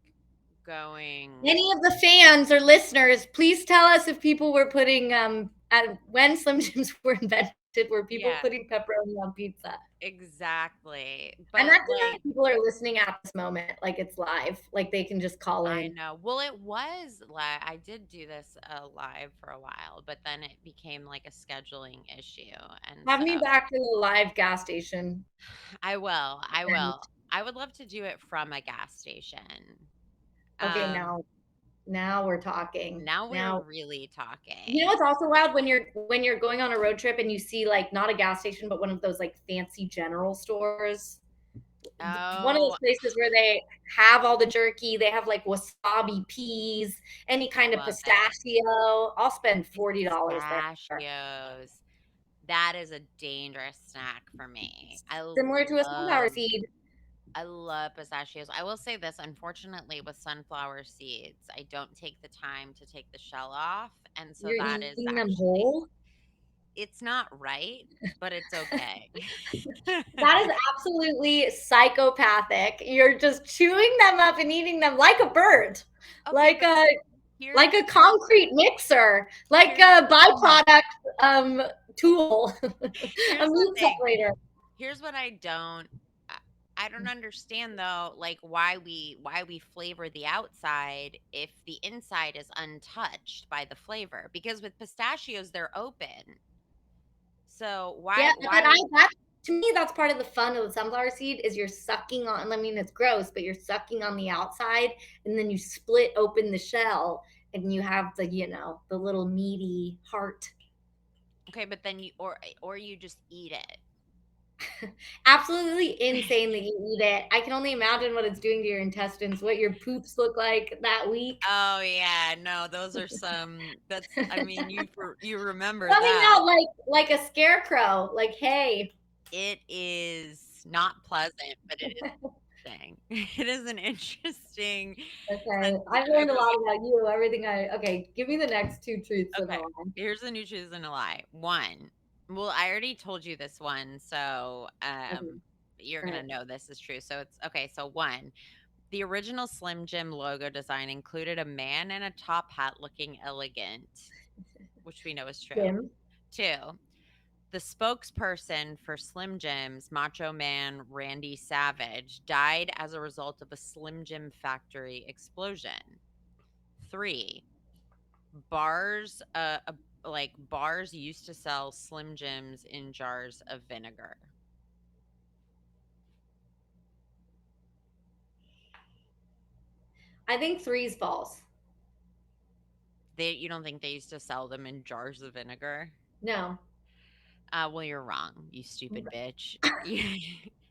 going. Any of the fans or listeners, please tell us if people were putting when Slim Jims were invented, were people Yeah, putting pepperoni on pizza? exactly. I'm But not saying like, that people are listening at this moment, like it's live, like they can just call I in. know. Well, it was like I did do this live for a while, but then it became like a scheduling issue, and Have so me back to the live gas station. I will. I And will. I would love to do it from a gas station. okay, Um, now we're talking. now we're Now, really you know talking. what's also wild when you're going on a road trip and you see like not a gas station, but one of those like fancy general stores. One of those Oh, places where they have all the jerky, they have like wasabi peas, any kind of love it. pistachio. I'll spend $40 there. Pistachios. That is a dangerous snack for me. Similar to a sunflower seed. I love pistachios. I will say this, unfortunately, with sunflower seeds, I don't take the time to take the shell off, and so You're that is eating them actually whole. it's not right, but it's okay. That is absolutely psychopathic. You're just chewing them up and eating them like a bird, Okay, like but a here's like a concrete mixer, like here's a byproduct um, tool, a here's the meat thing. separator. Here's what I don't understand though, like why we flavor the outside if the inside is untouched by the flavor. Because with pistachios, they're open. So Yeah, but why that to me that's part of the fun of the sunflower seed is you're sucking on. I mean, it's gross, but you're sucking on the outside, and then you split open the shell, and you have the little meaty heart. okay, but then or you just eat it. Absolutely insane that you eat it. I can only imagine what it's doing to your intestines, what your poops look like that week. Oh yeah, no, those are some that's I mean, you remember Coming that. out like a scarecrow. Like, hey, It is not pleasant, but it is interesting. It is an interesting okay, I've sensation. learned a Okay, lot wait. about you. Everything okay, give me the next two truths and a Okay. lie. Here's the new truth and a lie. One. Well, I already told you this one, so Okay, you're all gonna right. know this is true. So it's okay. So one, the original Slim Jim logo design included a man in a top hat looking elegant, which we know is true. Jim. Two, the spokesperson for Slim Jim's Macho Man Randy Savage died as a result of a Slim Jim factory explosion. Three, bars, like bars used to sell Slim Jims in jars of vinegar. I think three's false. You don't think they used to sell them in jars of vinegar? No. Well, you're wrong, you stupid bitch.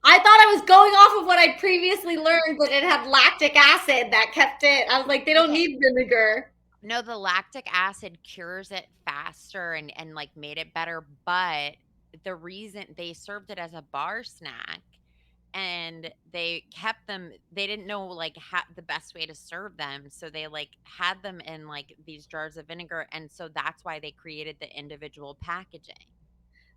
I thought I was going off of what I previously learned that it had lactic acid that kept it. I was like, they don't Okay. need vinegar. No, the lactic acid cures it faster and like made it better, but the reason they served it as a bar snack and they kept them, they didn't know like the best way to serve them, so they like had them in like these jars of vinegar, and so that's why they created the individual packaging.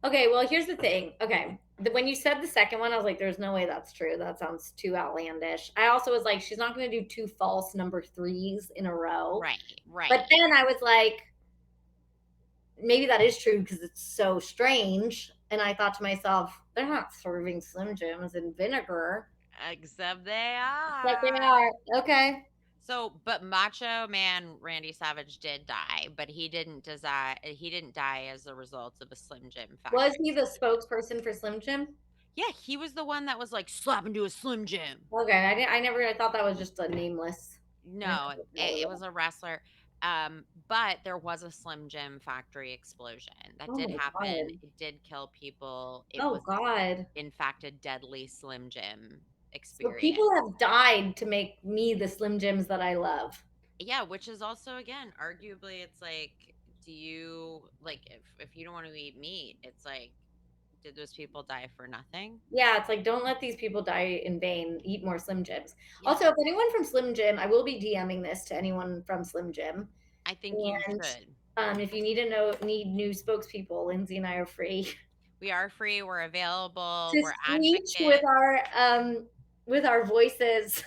Okay, well, here's the thing. Okay, when you said the second one, I was like, there's no way that's true. That sounds too outlandish. I also was like, she's not going to do two false number threes in a row. Right, But right. then I was like, maybe that is true because it's so strange. And I thought to myself, they're not serving Slim Jims in vinegar. Except they But they are. are. Okay. So, but Macho Man Randy Savage did die, but he didn't die as a result of a Slim Jim Was factory he the explosion. spokesperson for Slim Jim? Yeah, he was the one that was like slap into a Slim Jim. Okay, I thought that was just a nameless. No, it was a wrestler. But there was a Slim Jim factory explosion that Oh did my happen. god. It did kill people. It Oh was, god. in fact, a deadly Slim Jim So experience. people have died to make me the Slim Jims that I love. Yeah, which is also again, arguably, it's like do you like if you don't want to eat meat, it's like, did those people die for nothing? Yeah, it's like don't let these people die in vain. Eat more Slim Jims. Yeah, Also, if anyone from Slim Jim, I will be DMing this to anyone from Slim Jim. I think you And should. if you need new spokespeople, Lindsay and I are free. We are free. We're available. To We're reach advocates. with our voices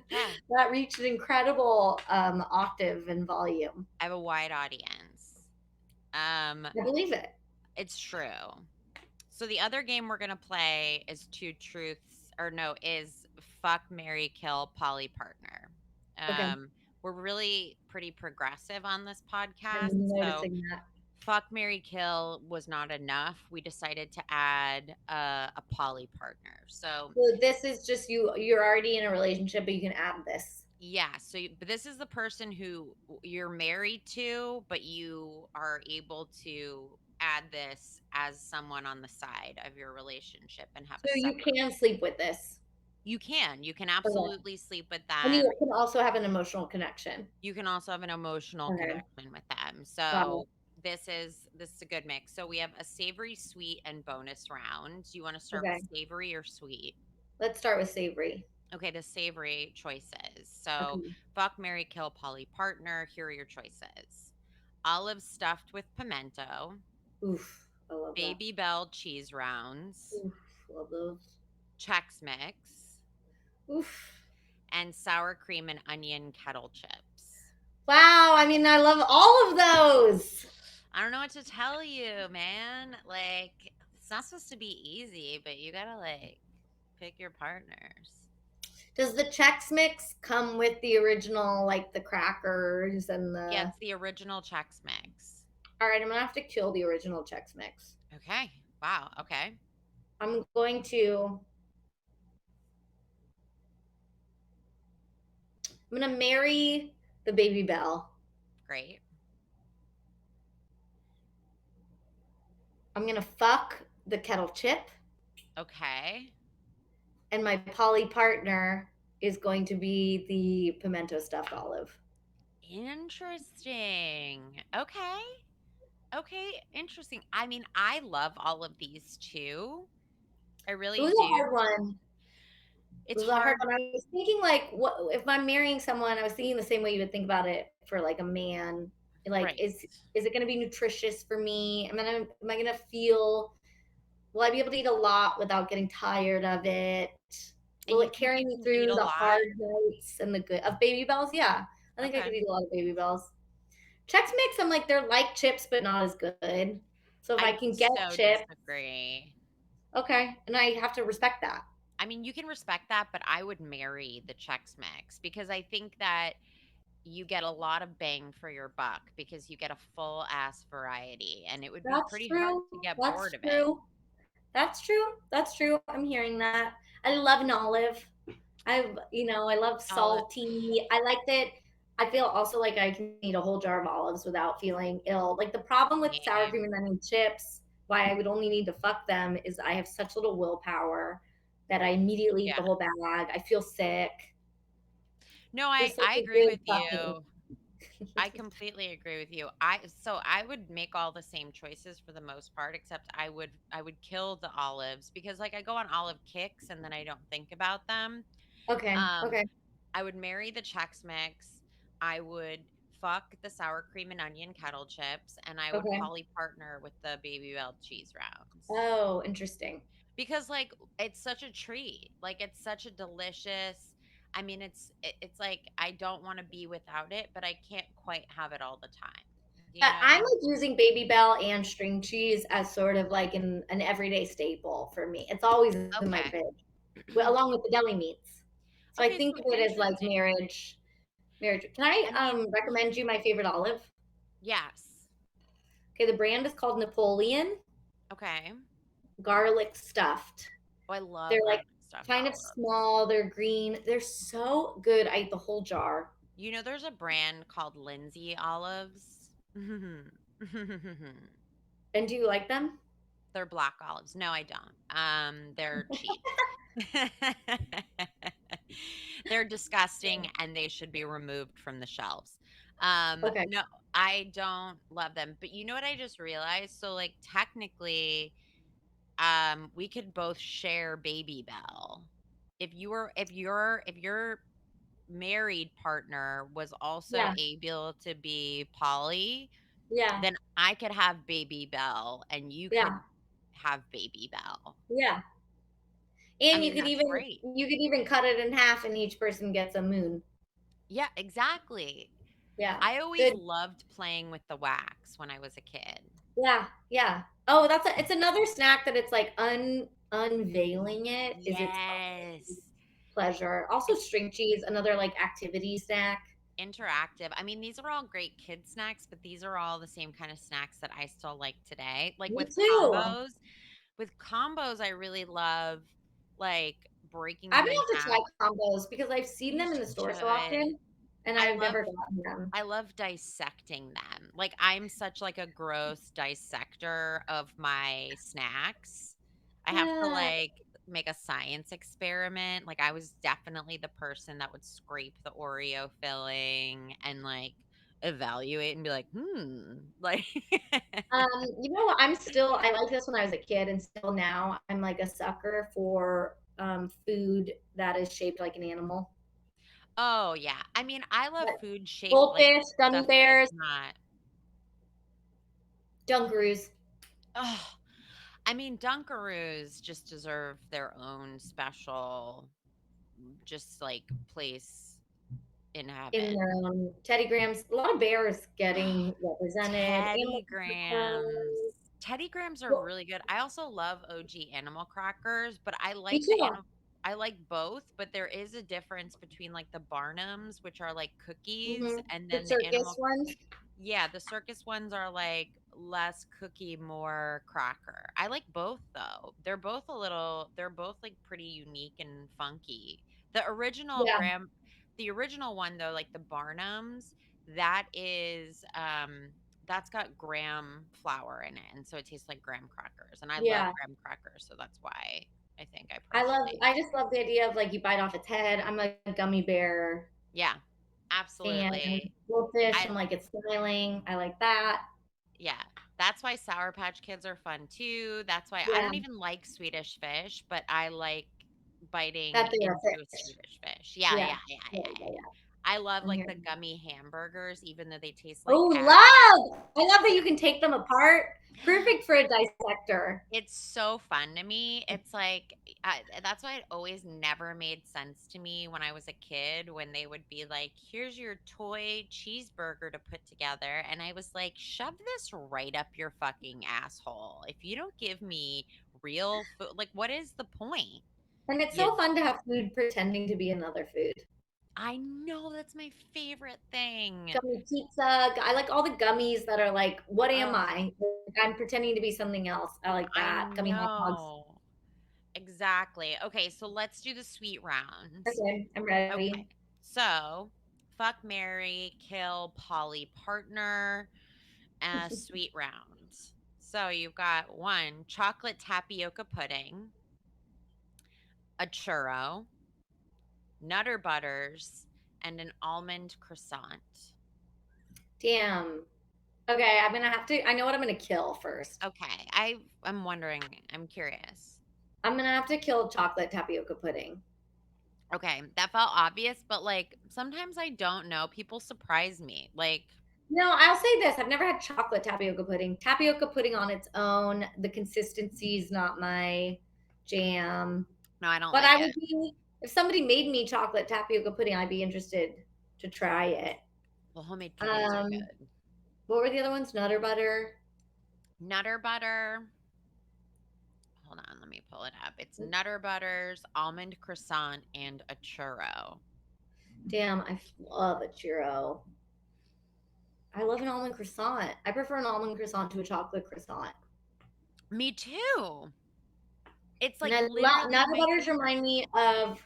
Yeah, that reach an incredible octave and volume. I have a wide audience. Um, I believe it. it's true. So the other game we're gonna play is two truths, or no, is fuck, marry, kill, poly partner. Okay, We're really pretty progressive on this I'm podcast, so noticing that. fuck, marry, kill was not enough. We decided to add a poly partner. So So this is just you. You're already in a relationship, but you can add this. yeah, but this is the person who you're married to, but you are able to add this as someone on the side of your relationship and have a So you separate. can sleep with this. You can Okay. absolutely sleep with And them. you can also have an emotional connection. You can also have an emotional Okay, connection with them. got it. So this is a good mix. So we have a savory, sweet, and bonus round. Do you want to start with Okay, savory or sweet? let's start with savory. Okay, the savory choices. So, Okay. fuck, marry, kill, poly partner. Here are your choices: olive stuffed with pimento, Oof, I love that. baby bell cheese rounds, Oof, love those. Chex Mix, Oof. and sour cream and onion kettle chips. Wow, I mean, I love all of those. I don't know what to tell you, man. Like, it's not supposed to be easy, but you gotta like pick your partners. Does the Chex Mix come with the original, like the crackers and Yeah, the? it's the original Chex Mix. All right, I'm gonna have to kill the original Chex Mix. Okay. Wow. Okay. I'm going to. I'm gonna marry the Baby Bell. Great. I'm gonna fuck the kettle chip, Okay. and my poly partner is going to be the pimento stuffed olive. Interesting. Okay. Okay. Interesting. I mean, I love all of these too. I It really was a do. hard one. It It's was a hard hard. one. I was thinking like, what if I'm marrying someone? I was thinking the same way you would think about it for like a man. Like, Right. is it going to be nutritious for me? Am I going to feel? Will I be able to eat a lot without getting tired of it? And Will you it think carry you me can eat through a the lot? hard nights and the good of Baby Bells? Yeah, I think I Okay. could eat a lot of Baby Bells. Chex Mix, I'm like they're like chips, but not as good. So if I I can get so chips, disagree. okay, and I have to respect that. I mean, you can respect that, but I would marry the Chex Mix because I think that you get a lot of bang for your buck because you get a full ass variety and it would be That's pretty hard true. to get That's bored of it. true. That's true. That's true. I'm hearing that. I love an olive. I love Olive. salty. I like that. I feel also like I can eat a whole jar of olives without feeling ill. Like the problem with sour cream Same. and onion chips, why I would only need to fuck them, is I have such little willpower that I immediately eat Yeah. the whole bag. I feel sick. No, Just like I a agree good with fucking. you. I completely agree with you. I would make all the same choices for the most part, except I would kill the olives because like I go on olive kicks and then I don't think about them. Okay. Um, Okay. I would marry the Chex Mix. I would fuck the sour cream and onion kettle chips, and I would Okay. poly partner with the baby bell cheese rounds Oh, interesting. because like it's such a treat. Like it's such a delicious. I mean, it's like I don't want to be without it, but I can't quite have it all the time. You I'm know? like using Baby Bell and string cheese as sort of like an everyday staple for me. It's always in my Okay. fridge, along with the deli meats. So I Okay, think so of it as like interesting. marriage. Marriage. Can I I mean, recommend you my favorite olive? yes. Okay, the brand is called Napoleon Okay. Garlic Stuffed. Oh, I love They're like garlic stuffed kind of olives. small. They're green. They're so good. I eat the whole jar. You know, there's a brand called Lindsay Olives. And do you like them? They're black olives. No, I don't. They're cheap. They're disgusting and they should be removed from the shelves. Okay. No, I don't love them. But you know what I just realized? So like technically, we could both share Baby Bell. If your married partner was also Yeah, able to be poly, yeah, then I could have Baby Bell and you could yeah, have Baby Bell. yeah. I And mean, that's great. you could even cut it in half, and each person gets a moon. Yeah, exactly. Yeah, I always good. loved playing with the wax when I was a kid. Yeah, yeah. Oh, it's another snack that it's like unveiling it is its Yes. pleasure. Also, It's string cheese, another like activity snack. interactive. I mean, these are all great kid snacks, but these are all the same kind of snacks that I still like today. Like Me too. with combos, I really love like breaking I'm them gonna in have to try half. combos because I've seen You them in the store so should. often, and I I've love never gotten them. I love dissecting them. Like I'm such like a gross dissector of my snacks. I have to Ah, like make a science experiment. Like I was definitely the person that would scrape the Oreo filling and like evaluate and be like, like you know what? I like this when I was a kid, and still now I'm like a sucker for food that is shaped like an animal. oh yeah. I mean, I love But food shaped like goldfish, gummy stuff that's bears, not. Dunkaroos. Oh, I mean, Dunkaroos just deserve their own special just like place in In heaven. their Teddy Grahams. A lot of bears getting represented. Animal Teddy Grahams. crackers. Teddy Grahams are Well, really good. I also love OG animal crackers, but me too. I like both, but there is a difference between like the Barnums, which are like cookies, and The then the circus animal ones. yeah, the circus ones are like less cookie, more cracker. I like both though. They're both like pretty unique and funky. The original Yeah, Graham the original one though, like the Barnums, that is that's got graham flour in it, and so it tastes like graham crackers. And I love yeah. graham crackers, so that's why I think I personally I just love the idea of like you bite off its head. I'm a gummy bear yeah, fan. absolutely. Goldfish, I I'm like it's smiling. I like that. Yeah, that's why Sour Patch Kids are fun too. That's why I Yeah, don't even like Swedish Fish, but I like biting that they are into a fish. Swedish Fish. Yeah, Yeah, yeah, yeah, yeah, yeah, yeah, yeah, yeah. yeah. I love I'm like here. the gummy hamburgers, even though they taste like Oh, cat. love! I love that you can take them apart. Perfect for a dissector. It's so fun to me. It's like that's why it always never made sense to me when I was a kid when they would be like, "Here's your toy cheeseburger to put together," and I was like, "Shove this right up your fucking asshole! If you don't give me real food, like, what is the point?" And it's You, so fun to have food pretending to be another food. I know that's my favorite thing. Gummy pizza. I like all the gummies that are like, what am Oh, I? Like, I'm pretending to be something else. I like I that. Gummy hot dogs. know exactly. Okay, so let's do the sweet round. Okay, I'm Okay. ready. So, fuck Mary, kill Polly partner, sweet round. So you've got one chocolate tapioca pudding, a churro, Nutter Butters, and an almond croissant. Damn. Okay, I'm gonna have to. I know what I'm gonna kill first. Okay, I'm wondering. I'm curious. I'm gonna have to kill chocolate tapioca pudding. Okay, that felt obvious, but like sometimes I don't know. People surprise me. Like, No, I'll say this. I've never had chocolate tapioca pudding. Tapioca pudding on its own, the consistency is not my jam. no, I don't But like I it. would be, if somebody made me chocolate tapioca pudding, I'd be interested to try it. Well, homemade puddings are Um, good. what were the other ones? Nutter butter. Nutter butter. Hold on, let me pull it up. It's Nutter Butters, almond croissant, and a churro. Damn, I love a churro. I love an almond croissant. I prefer an almond croissant to a chocolate croissant. Me too. It's like Nutter literally my butters favorite. remind me of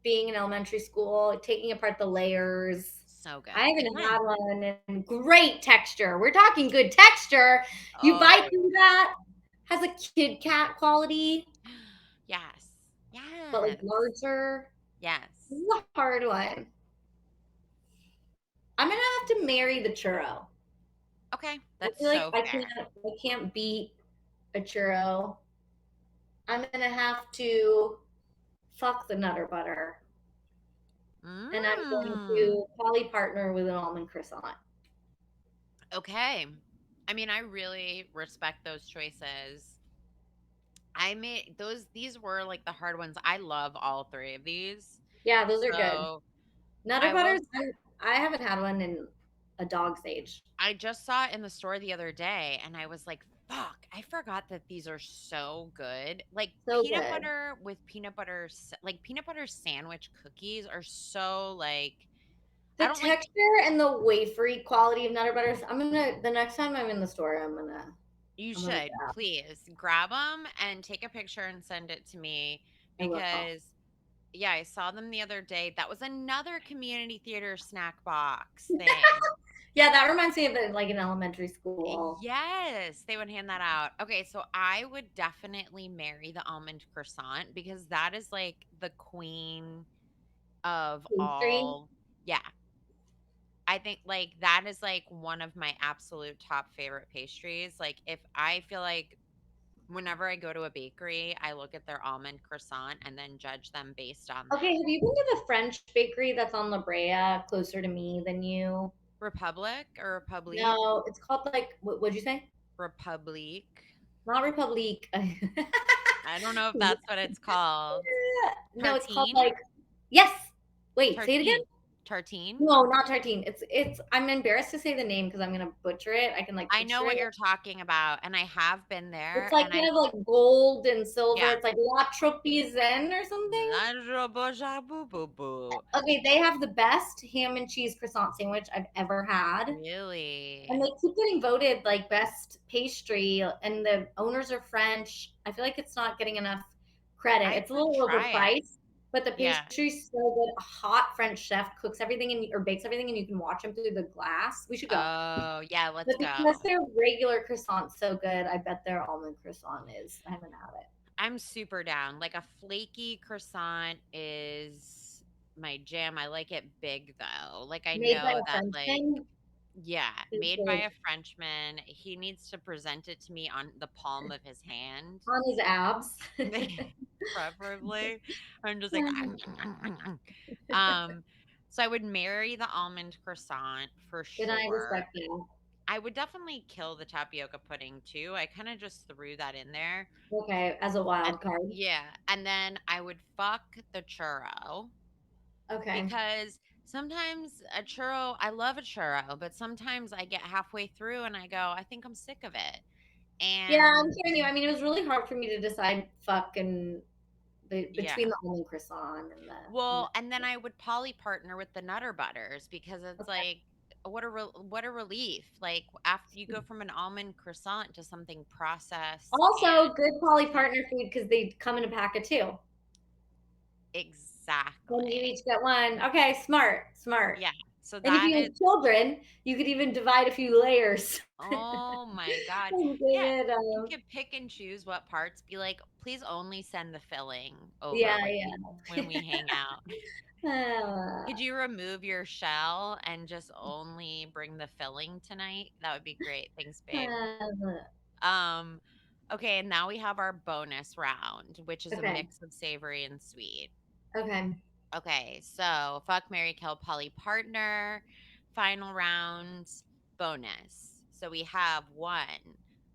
being in elementary school, taking apart the layers. So good. I haven't had Again. one and great texture. We're talking good texture. You bite Oh, through that, has a Kit Kat quality, yes. but like Yes. larger. Yes. This is a hard one. I'm gonna have to marry the churro. Okay, I that's feel like so fair. I can't beat a churro. I'm gonna have to fuck the Nutter Butter, and I'm going Mm. to poly partner with an almond croissant. Okay. I mean, I really respect those choices. I made those these were like the hard ones. I love all three of these. Yeah, those are good. So Nutter I will Butters, I haven't had one in a dog's age. I just saw it in the store the other day and I was like, fuck, I forgot that these are so good. Like So peanut good. butter with like peanut butter sandwich cookies are so like I The don't like texture and the wafery quality of Nutter Butters. The next time I'm in the store, you I'm gonna should grab. please grab them and take a picture and send it to me I will. because yeah, I saw them the other day. That was another community theater snack box thing. Yeah, that reminds me of it like in elementary school. Yes, they would hand that out. Okay, so I would definitely marry the almond croissant because that is like the queen of Pastry. all. Yeah, I think like that is like one of my absolute top favorite pastries. Like if I feel like whenever I go to a bakery, I look at their almond croissant and then judge them based on Okay, that. have you been to the French bakery that's on La Brea, closer to me than you? Republic or Republique? No, it's called like what'd you say? Republique. Not Republique. I don't know if that's what it's called. No, it's called Tartine? like yes. Wait, say it again. Tartine. Tartine? No, not tartine. It's I'm embarrassed to say the name because I'm gonna butcher it. I can like I know picture what it. you're talking about, and I have been It's there, like and kind I of like gold and silver. yeah. It's like La Tropizan or something. Okay, they have the best ham and cheese croissant sandwich I've ever had. And Really? they keep getting voted like best pastry, and the owners are French. I feel like it's not getting enough credit. I It's a should little try it. overpriced, but the Yeah. pastry's so good. A hot French chef cooks everything or bakes everything, and you can watch him through the glass. We should go. Oh, yeah, let's But because go. their regular croissant's so good, I bet their almond croissant is. I haven't had it. I'm super down. Like a flaky croissant is my jam. I like it big though. Like I Made by know a that like Frenchman yeah, is made by good a Frenchman. He needs to present it to me on the palm of his hand. on his abs. Preferably. I'm just like um so I would marry the almond croissant for And I sure. respect that. I would definitely kill the tapioca pudding too. I kind of just threw that in there. Okay, as a And wild card. yeah, and then I would fuck the churro Okay. because sometimes a churro, I love a churro, but sometimes I get halfway through and I go, I think I'm sick of it. Yeah, I'm And hearing you. I mean, it was really hard for me to decide fuck and yeah. between the almond croissant and the Well, and then I would poly partner with the Nutter Butters because it's okay. like what a relief. Like after you go from an almond croissant to something processed Also, and good poly partner food because they come in a pack of two. When you exactly. each get one. Okay, smart, smart. Yeah. So And if that you is have children, you could even divide a few layers. oh my God. And Yeah. give it, You could pick and choose what parts. Be like, please only send the filling over yeah, yeah. when we hang out. Uh, Could you remove your shell and just only bring the filling tonight? That would be great. Thanks, babe. Um, okay, and now we have our bonus round, which is a okay, mix of savory and sweet. okay, Okay, so fuck Mary Kill Polly partner, final round bonus. So we have one,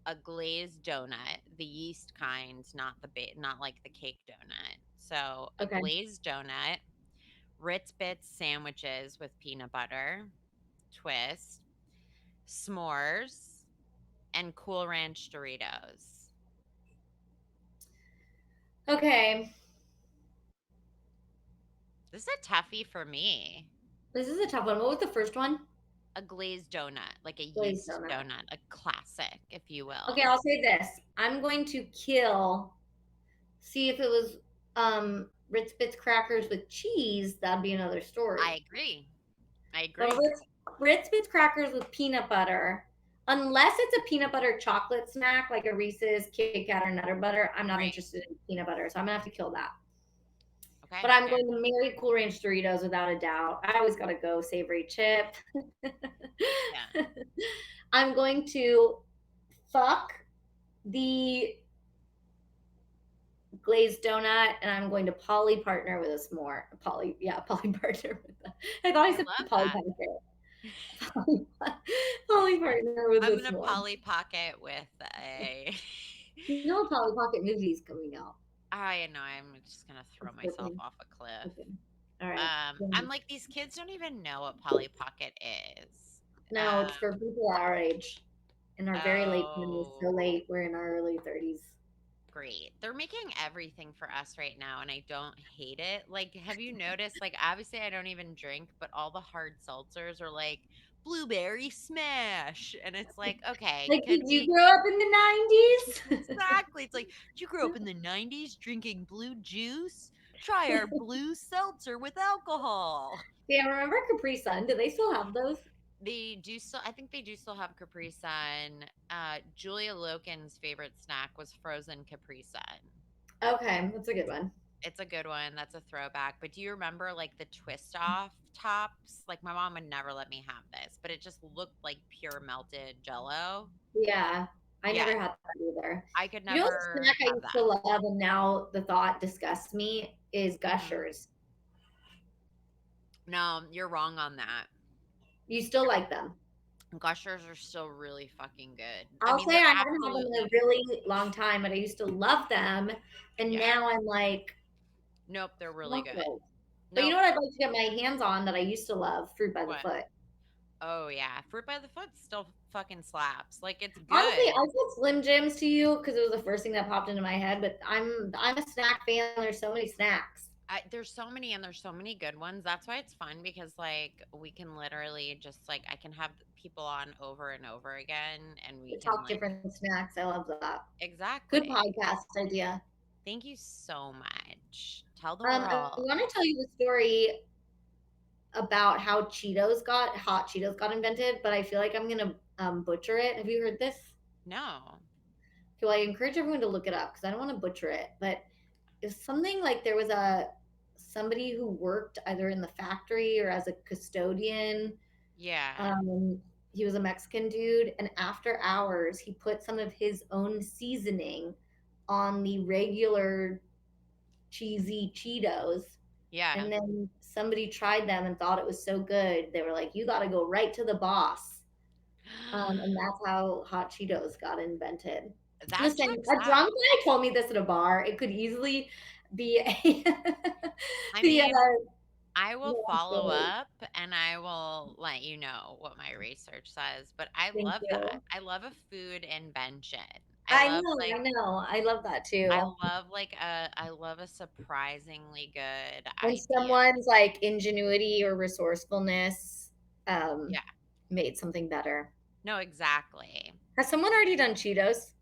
a glazed donut, the yeast kind, not like the cake donut. So a okay. glazed donut, Ritz Bits sandwiches with peanut butter, twist, s'mores, and Cool Ranch Doritos. Okay. This is a toughie for me. This is a tough one. What was the first one? A glazed donut, like a Glazed yeast donut. donut, a classic, if you Okay, will. I'll say this. I'm going to kill. See if it was Ritz Bits crackers with cheese. That'd be another story. I agree. I But agree. Ritz Bits crackers with peanut butter, unless it's a peanut butter chocolate snack like a Reese's, Kit Kat, or Nutter Butter, I'm not Right. interested in peanut butter. So I'm gonna have to kill that. Okay. But I'm Fair. going to marry Cool Ranch Doritos without a doubt. I always gotta go savory chip. Yeah. I'm going to fuck the glazed donut, and I'm going to poly partner with a s'more. Poly partner with that. I thought I I said love poly that. partner. Poly partner with I'm a gonna s'more. Polly Pocket with a. You know, a Polly Pocket movie is coming out. I know. I'm just gonna throw myself off a cliff. Okay. All right. I'm like, these kids don't even know what Polly Pocket is. No, it's for people our age in our very late 20s. So Oh, late, we're in our early 30s. great. They're making everything for us right now, and I don't hate it. Like, have you noticed? Like, obviously, I don't even drink, but all the hard seltzers are like blueberry smash, and it's like, okay, Like, could did you we grow up in the 90s? exactly? It's like, did you grow up in the '90s drinking blue juice? Try our blue seltzer with alcohol. Yeah, remember Capri Sun? Do they still have those? They do still. I think they do still have Capri Sun. Julia Loken's favorite snack was frozen Capri Sun. Okay, that's a good one. It's a good one. That's a throwback. But do you remember like the twist off tops? Like my mom would never let me have this, but it just looked like pure melted jello. Yeah, I Yeah, never had that either. I could You know what never snack I have used to that. love and now the thought disgusts me is Mhm. Gushers. No, you're wrong on that. You still like them? Gushers are still really fucking good. I I'll mean, say they're I haven't had them in a absolutely really long time, but I used to love them, and yeah. now I'm like, Nope, they're really love good. those. But you Nope. know what I'd like to get my hands on that I used to love? Fruit by the What? Foot. Oh yeah, fruit by the foot still fucking slaps. Like it's Honestly, good. I said Slim Jims to you because it was the first thing that popped into my head. But I'm a snack fan. There's so many snacks. There's so many and there's so many good ones. That's why it's fun because like we can literally just like I can have people on over and over again and we We can talk like different snacks. I love that. Good exactly. podcast idea. Thank you so much. Tell the I world. want to tell you the story about how hot Cheetos got invented, but I feel like I'm gonna butcher it. Have you heard this? No. Well, I encourage everyone to look it up because I don't want to butcher it. But it's something like there was a somebody who worked either in the factory or as a custodian. Yeah. Um, he was a Mexican dude, and after hours, he put some of his own seasoning on the regular cheesy Cheetos. Yeah. And then somebody tried them and thought it was so good. They were like, you got to go right to the boss. And that's how hot Cheetos got invented. That Listen, checks a drunk out. guy told me this at a bar. It could easily be a I the mean, I will no, follow up and I will let you know what my research says. But I thank love that. you. I love a food invention. I I love know, like I know. I love that I too. love like I love a surprisingly good When idea. someone's like ingenuity or resourcefulness um, Yeah. made something better. No, exactly. Has someone already done Cheetos?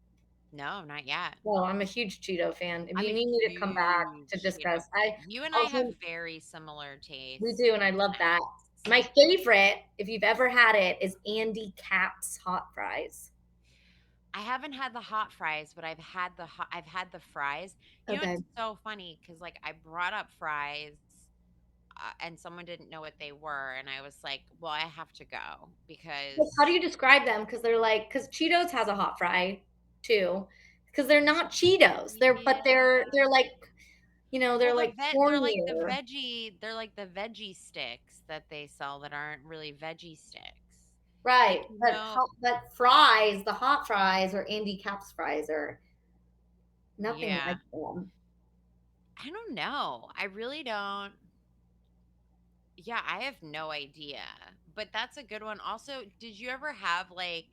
No, not yet. Well, I'm a huge Cheeto fan. If I'm you a need me to come back to huge Cheeto discuss, I fan. You and I have also very similar we tastes do, and I in love that. My snacks. favorite, if you've ever had it, is Andy Cap's hot fries. I haven't had the hot fries, but I've had the fries. You know, Okay. it's so funny because like I brought up fries and someone didn't know what they were, and I was like, "Well, I have to go Like, how do because you describe them? Because they're like, because Cheetos has a hot fry too. Because they're not Cheetos. yeah, They're like, well, they're like cornier. they're like the veggie sticks that they sell that aren't really veggie sticks. Like Right. you But know, fries, the hot fries or Andy Cap's fries are nothing yeah, like them. I don't know. I really don't. Yeah, I have no idea. But that's a good one. Also, did you ever have like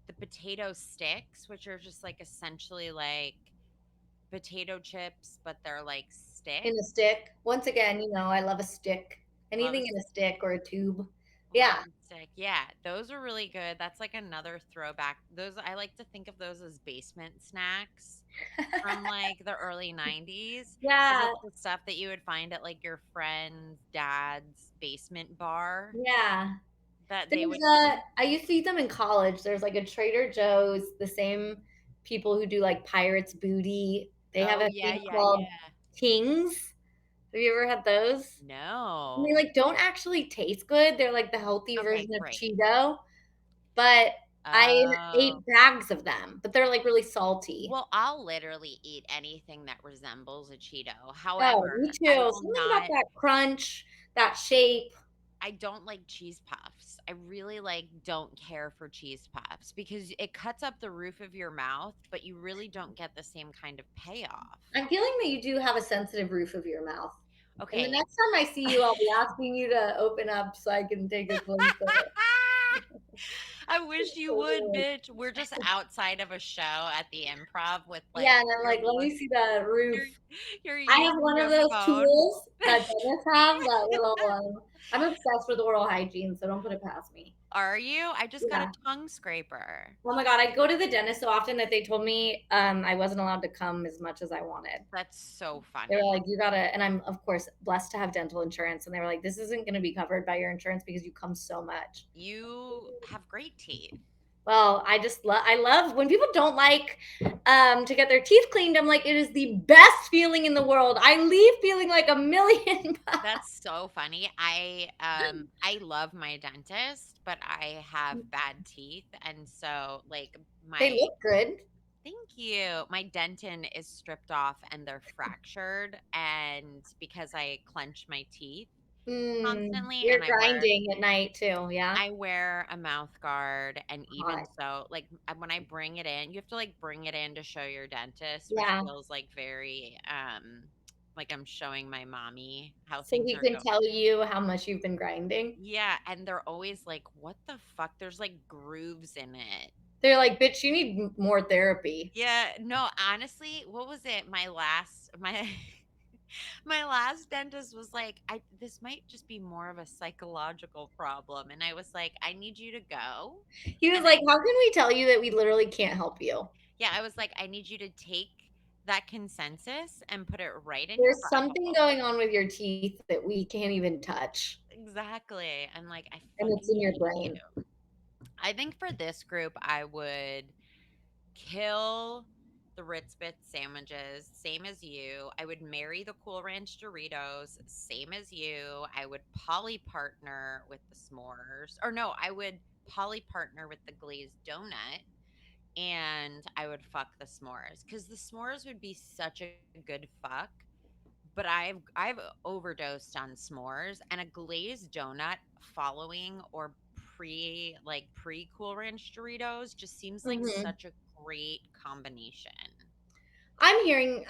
the potato sticks, which are just like essentially like potato chips, but they're like In a sticks? stick. Once again, I love a stick. Love a Anything in a stick or a tube. love Yeah. a stick. Yeah, those are really good. That's like another throwback. Those I like to think of those as basement snacks from like the early 90s because Yeah. it's the stuff that you would find at like your friend's dad's basement bar Yeah. that they There's would I used to eat them in college. There's like a Trader Joe's, the same people who do like Pirates Booty. They have oh a yeah, thing yeah, called yeah. Kings. Have you ever had those? And they No. like don't actually taste good. They're like the healthy Okay, version of great. Cheeto, but I ate Oh. bags of them, but they're like really salty. Well, I'll literally eat anything that resembles a Cheeto. Oh, However, me I too. will Something about not that crunch, that shape. I don't like cheese puffs. I really don't care for cheese puffs because it cuts up the roof of your mouth, but you really don't get the same kind of payoff. I'm feeling that you do have a sensitive roof of your mouth. And the Okay. next time I see you, I'll be asking you to open up so I can take a glimpse of it. I wish you would, bitch. We're just outside of a show at the Improv with Yeah, and I'm your like, let me see the roof. you're, you're I have using one of your those phone. tools that dentists have, that little I'm obsessed with oral hygiene, so don't put it past me. Are you? I just got Yeah. a tongue scraper. Oh my God, I go to the dentist so often that they told me I wasn't allowed to come as much as I wanted. That's so They were funny. like, you gotta, and I'm of course blessed to have dental insurance. And they were like, this isn't gonna be covered by your insurance because you come so much. You have great teeth. Well, I love when people don't like to get their teeth cleaned. I'm like, it is the best feeling in the world. I leave feeling like $1,000,000. That's so funny. I love my dentist, but I have bad teeth, and so They my look good. thank you. My dentin is stripped off and they're fractured, and because I clench my teeth constantly You're and grinding at night too, yeah? I wear a mouth guard, and even Hot. so, when I bring it in, you have to bring it in to show your dentist, which Yeah. feels very like I'm showing my mommy how So things he are can going. tell you how much you've been grinding. Yeah, and they're always like, "What the fuck?" There's grooves in it. They're like, bitch, you need more therapy. Yeah, no, honestly, what was it? My my last dentist was like, "I this might just be more of a psychological problem." And I was like, "I need you to go." He was And like, how can we tell you that we literally can't help you? yeah, I was like, "I need you to take that consensus and put it right in your There's something butthole." going on with your teeth that we can't even touch, Exactly. I'm like, "I and it's fucking in your hate you." brain. I think for this group, I would kill the Ritz Bits sandwiches, same as you. I would marry the Cool Ranch Doritos, same as you. I would poly partner with the s'mores. Or no, I would poly partner with the glazed donut, and I would fuck the s'mores because the s'mores would be such a good fuck. But I've overdosed on s'mores, and a glazed donut following or pre Cool Ranch Doritos just seems like Mhm. such a great combination. I'm hearing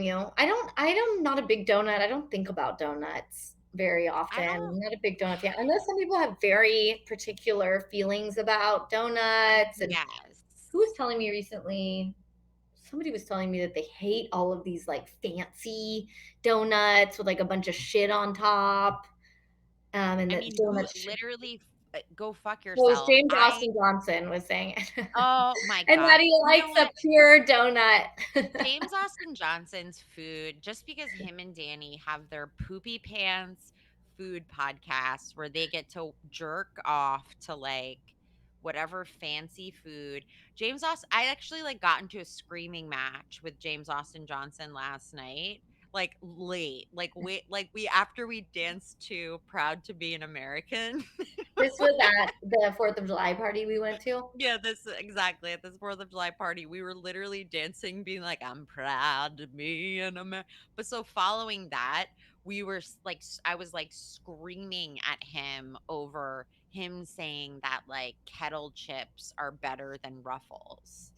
you. I'm not a big donut. I don't think about donuts very I often. don't I'm not a big donut fan. I know some people have very particular feelings about donuts. And Yes. who was telling me recently? Somebody was telling me that they hate all of these like fancy donuts with like a bunch of shit on top. And I that mean, who donuts. literally go fuck Well, it was yourself. James I Austin Johnson was saying it. Oh my And that god. he You likes know a what? pure donut. James Austin Johnson's food, just because him and Danny have their poopy pants food podcast where they get to jerk off to whatever fancy food. James Austin, I actually got into a screaming match with James Austin Johnson last night. Late, we after we danced to "Proud to Be an American." This was at the 4th of July party we went to. Yeah, this exactly at this 4th of July party, we were literally dancing, being like, "I'm proud to be an American." But so following that, we were I was screaming at him over him saying that kettle chips are better than Ruffles,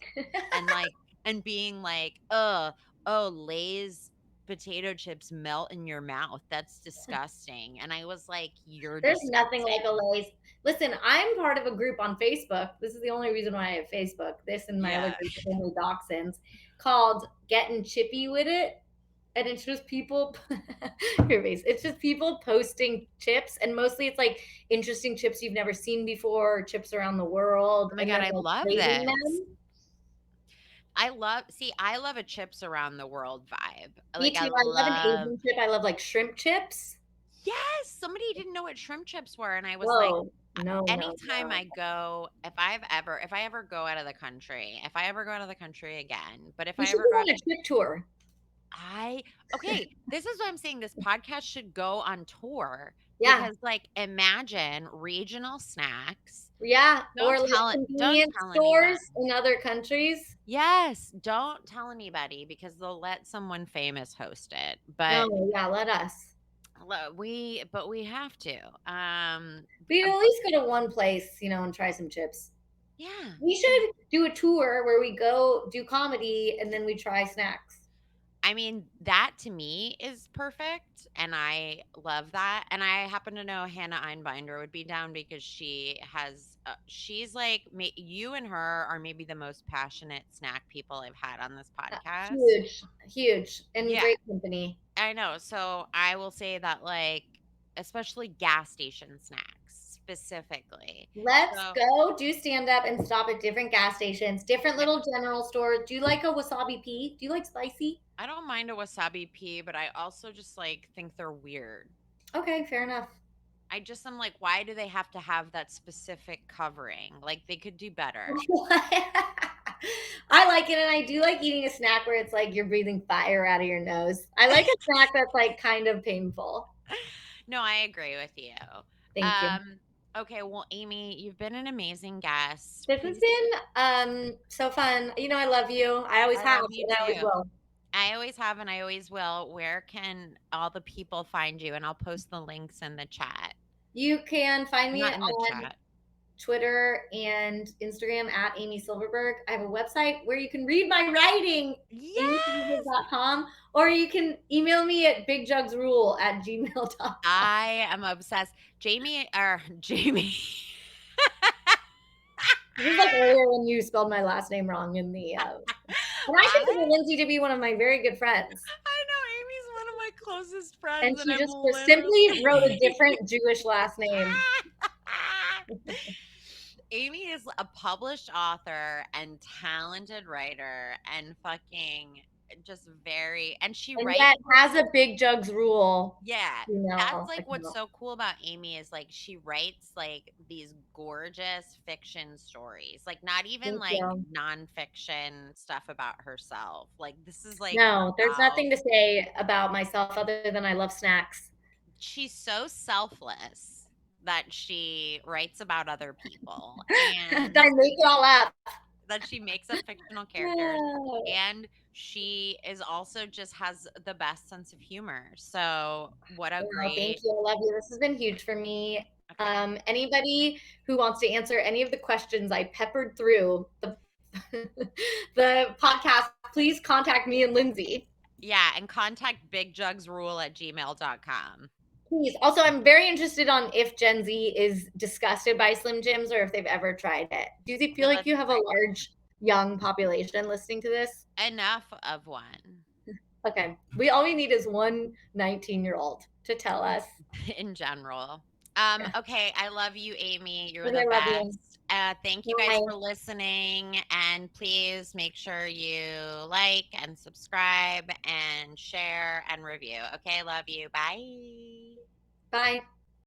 and being like, oh, Lay's potato chips melt in your mouth. That's disgusting. And I was like, "You're There's nothing disgusting." like a Lay's. Listen, I'm part of a group on Facebook. This is the only reason why I have Facebook. This and my other Yeah. group, Family Dachshunds, called Getting Chippy with It. And it's just people, your face. It's just people posting chips, and mostly it's like interesting chips you've never seen before, or chips around the world, Oh my and god, then I like love rating this. them. I love a chips around the world vibe. Me I too. I love an love Asian chip. I love like shrimp chips. Yes, somebody didn't know what shrimp chips were, and I was like, Whoa, no, no, anytime no. I go, if I ever go out of the country, if I ever go out of the country again, but if You I should ever go go out on of a trip tour. Okay, this is what I'm saying. This podcast should go on tour Yeah. because, like, imagine regional snacks. Yeah. Or Don't like don't convenience tell stores anybody. in other countries. Yes, don't tell anybody because they'll let someone famous host it. But No, yeah, let us. we have to. We at least go to one place, and try some chips. Yeah. We should do a tour where we go do comedy and then we try snacks. I mean, that to me is perfect, and I love that. And I happen to know Hannah Einbinder would be down because she's like, you and her are maybe the most passionate snack people I've had on this podcast. Huge, huge, and Yeah, great company. I know. So I will say that, like, especially gas station snacks specifically. Let's So, go do stand up and stop at different gas stations, different yeah, little general stores. Do you like a wasabi pea? Do you like spicy? I don't mind a wasabi pea, but I also just like think they're weird. Okay, fair enough. I just am like, why do they have to have that specific covering? Like, they could do better. I like it, and I do like eating a snack where it's like you're breathing fire out of your nose. I like a snack that's like kind of painful. No, I agree with you. Thank you. Um, okay, well, Amy, you've been an amazing guest. This has been so fun. I love you. I always I have, love you and I always too. will. I always have and I always will. Where can all the people find you? And I'll post the links in the chat. You can find me Not in the on chat. Twitter and Instagram at Amy Silverberg. I have a website where you can read my writing, Yes. amysilverberg.com, or you can email me at bigjugsrule@gmail.com. I am obsessed. Jamie. This is like earlier when you spelled my last name wrong in the. And I consider Lindsay to be one of my very good friends. I know Amy's one of my closest friends, And she I'm just literally simply wrote a different Jewish last name. Amy is a published author and talented writer and fucking just and she And writes. yet has a Big Jugs Rule. Yeah, Email that's like what's account. so cool about Amy is like she writes like these gorgeous fiction stories, like not even Thank like you. nonfiction stuff about herself. Like this is like No, there's about nothing to say about myself other than I love snacks. she's so selfless that she writes about other people and I make it all up. that she makes up fictional characters, Yeah. and she is also just has the best sense of humor. So what a Well, great. thank you. I love you. This has been huge for me. Okay. Anybody who wants to answer any of the questions I peppered through the the podcast, please contact me and Lindsay. Yeah, and contact bigjugsrule@gmail.com. Please. Also, I'm very interested on if Gen Z is disgusted by Slim Jims or if they've ever tried it. Do you feel like you have a large young population listening to this? Enough of one. Okay. All we need is one 19-year-old to tell us. In general. Okay, I love you, Amy. You're Okay, the I love you. best. Thank you guys Bye. for listening, and please make sure you like and subscribe and share and review. Okay, love you. Bye. Bye.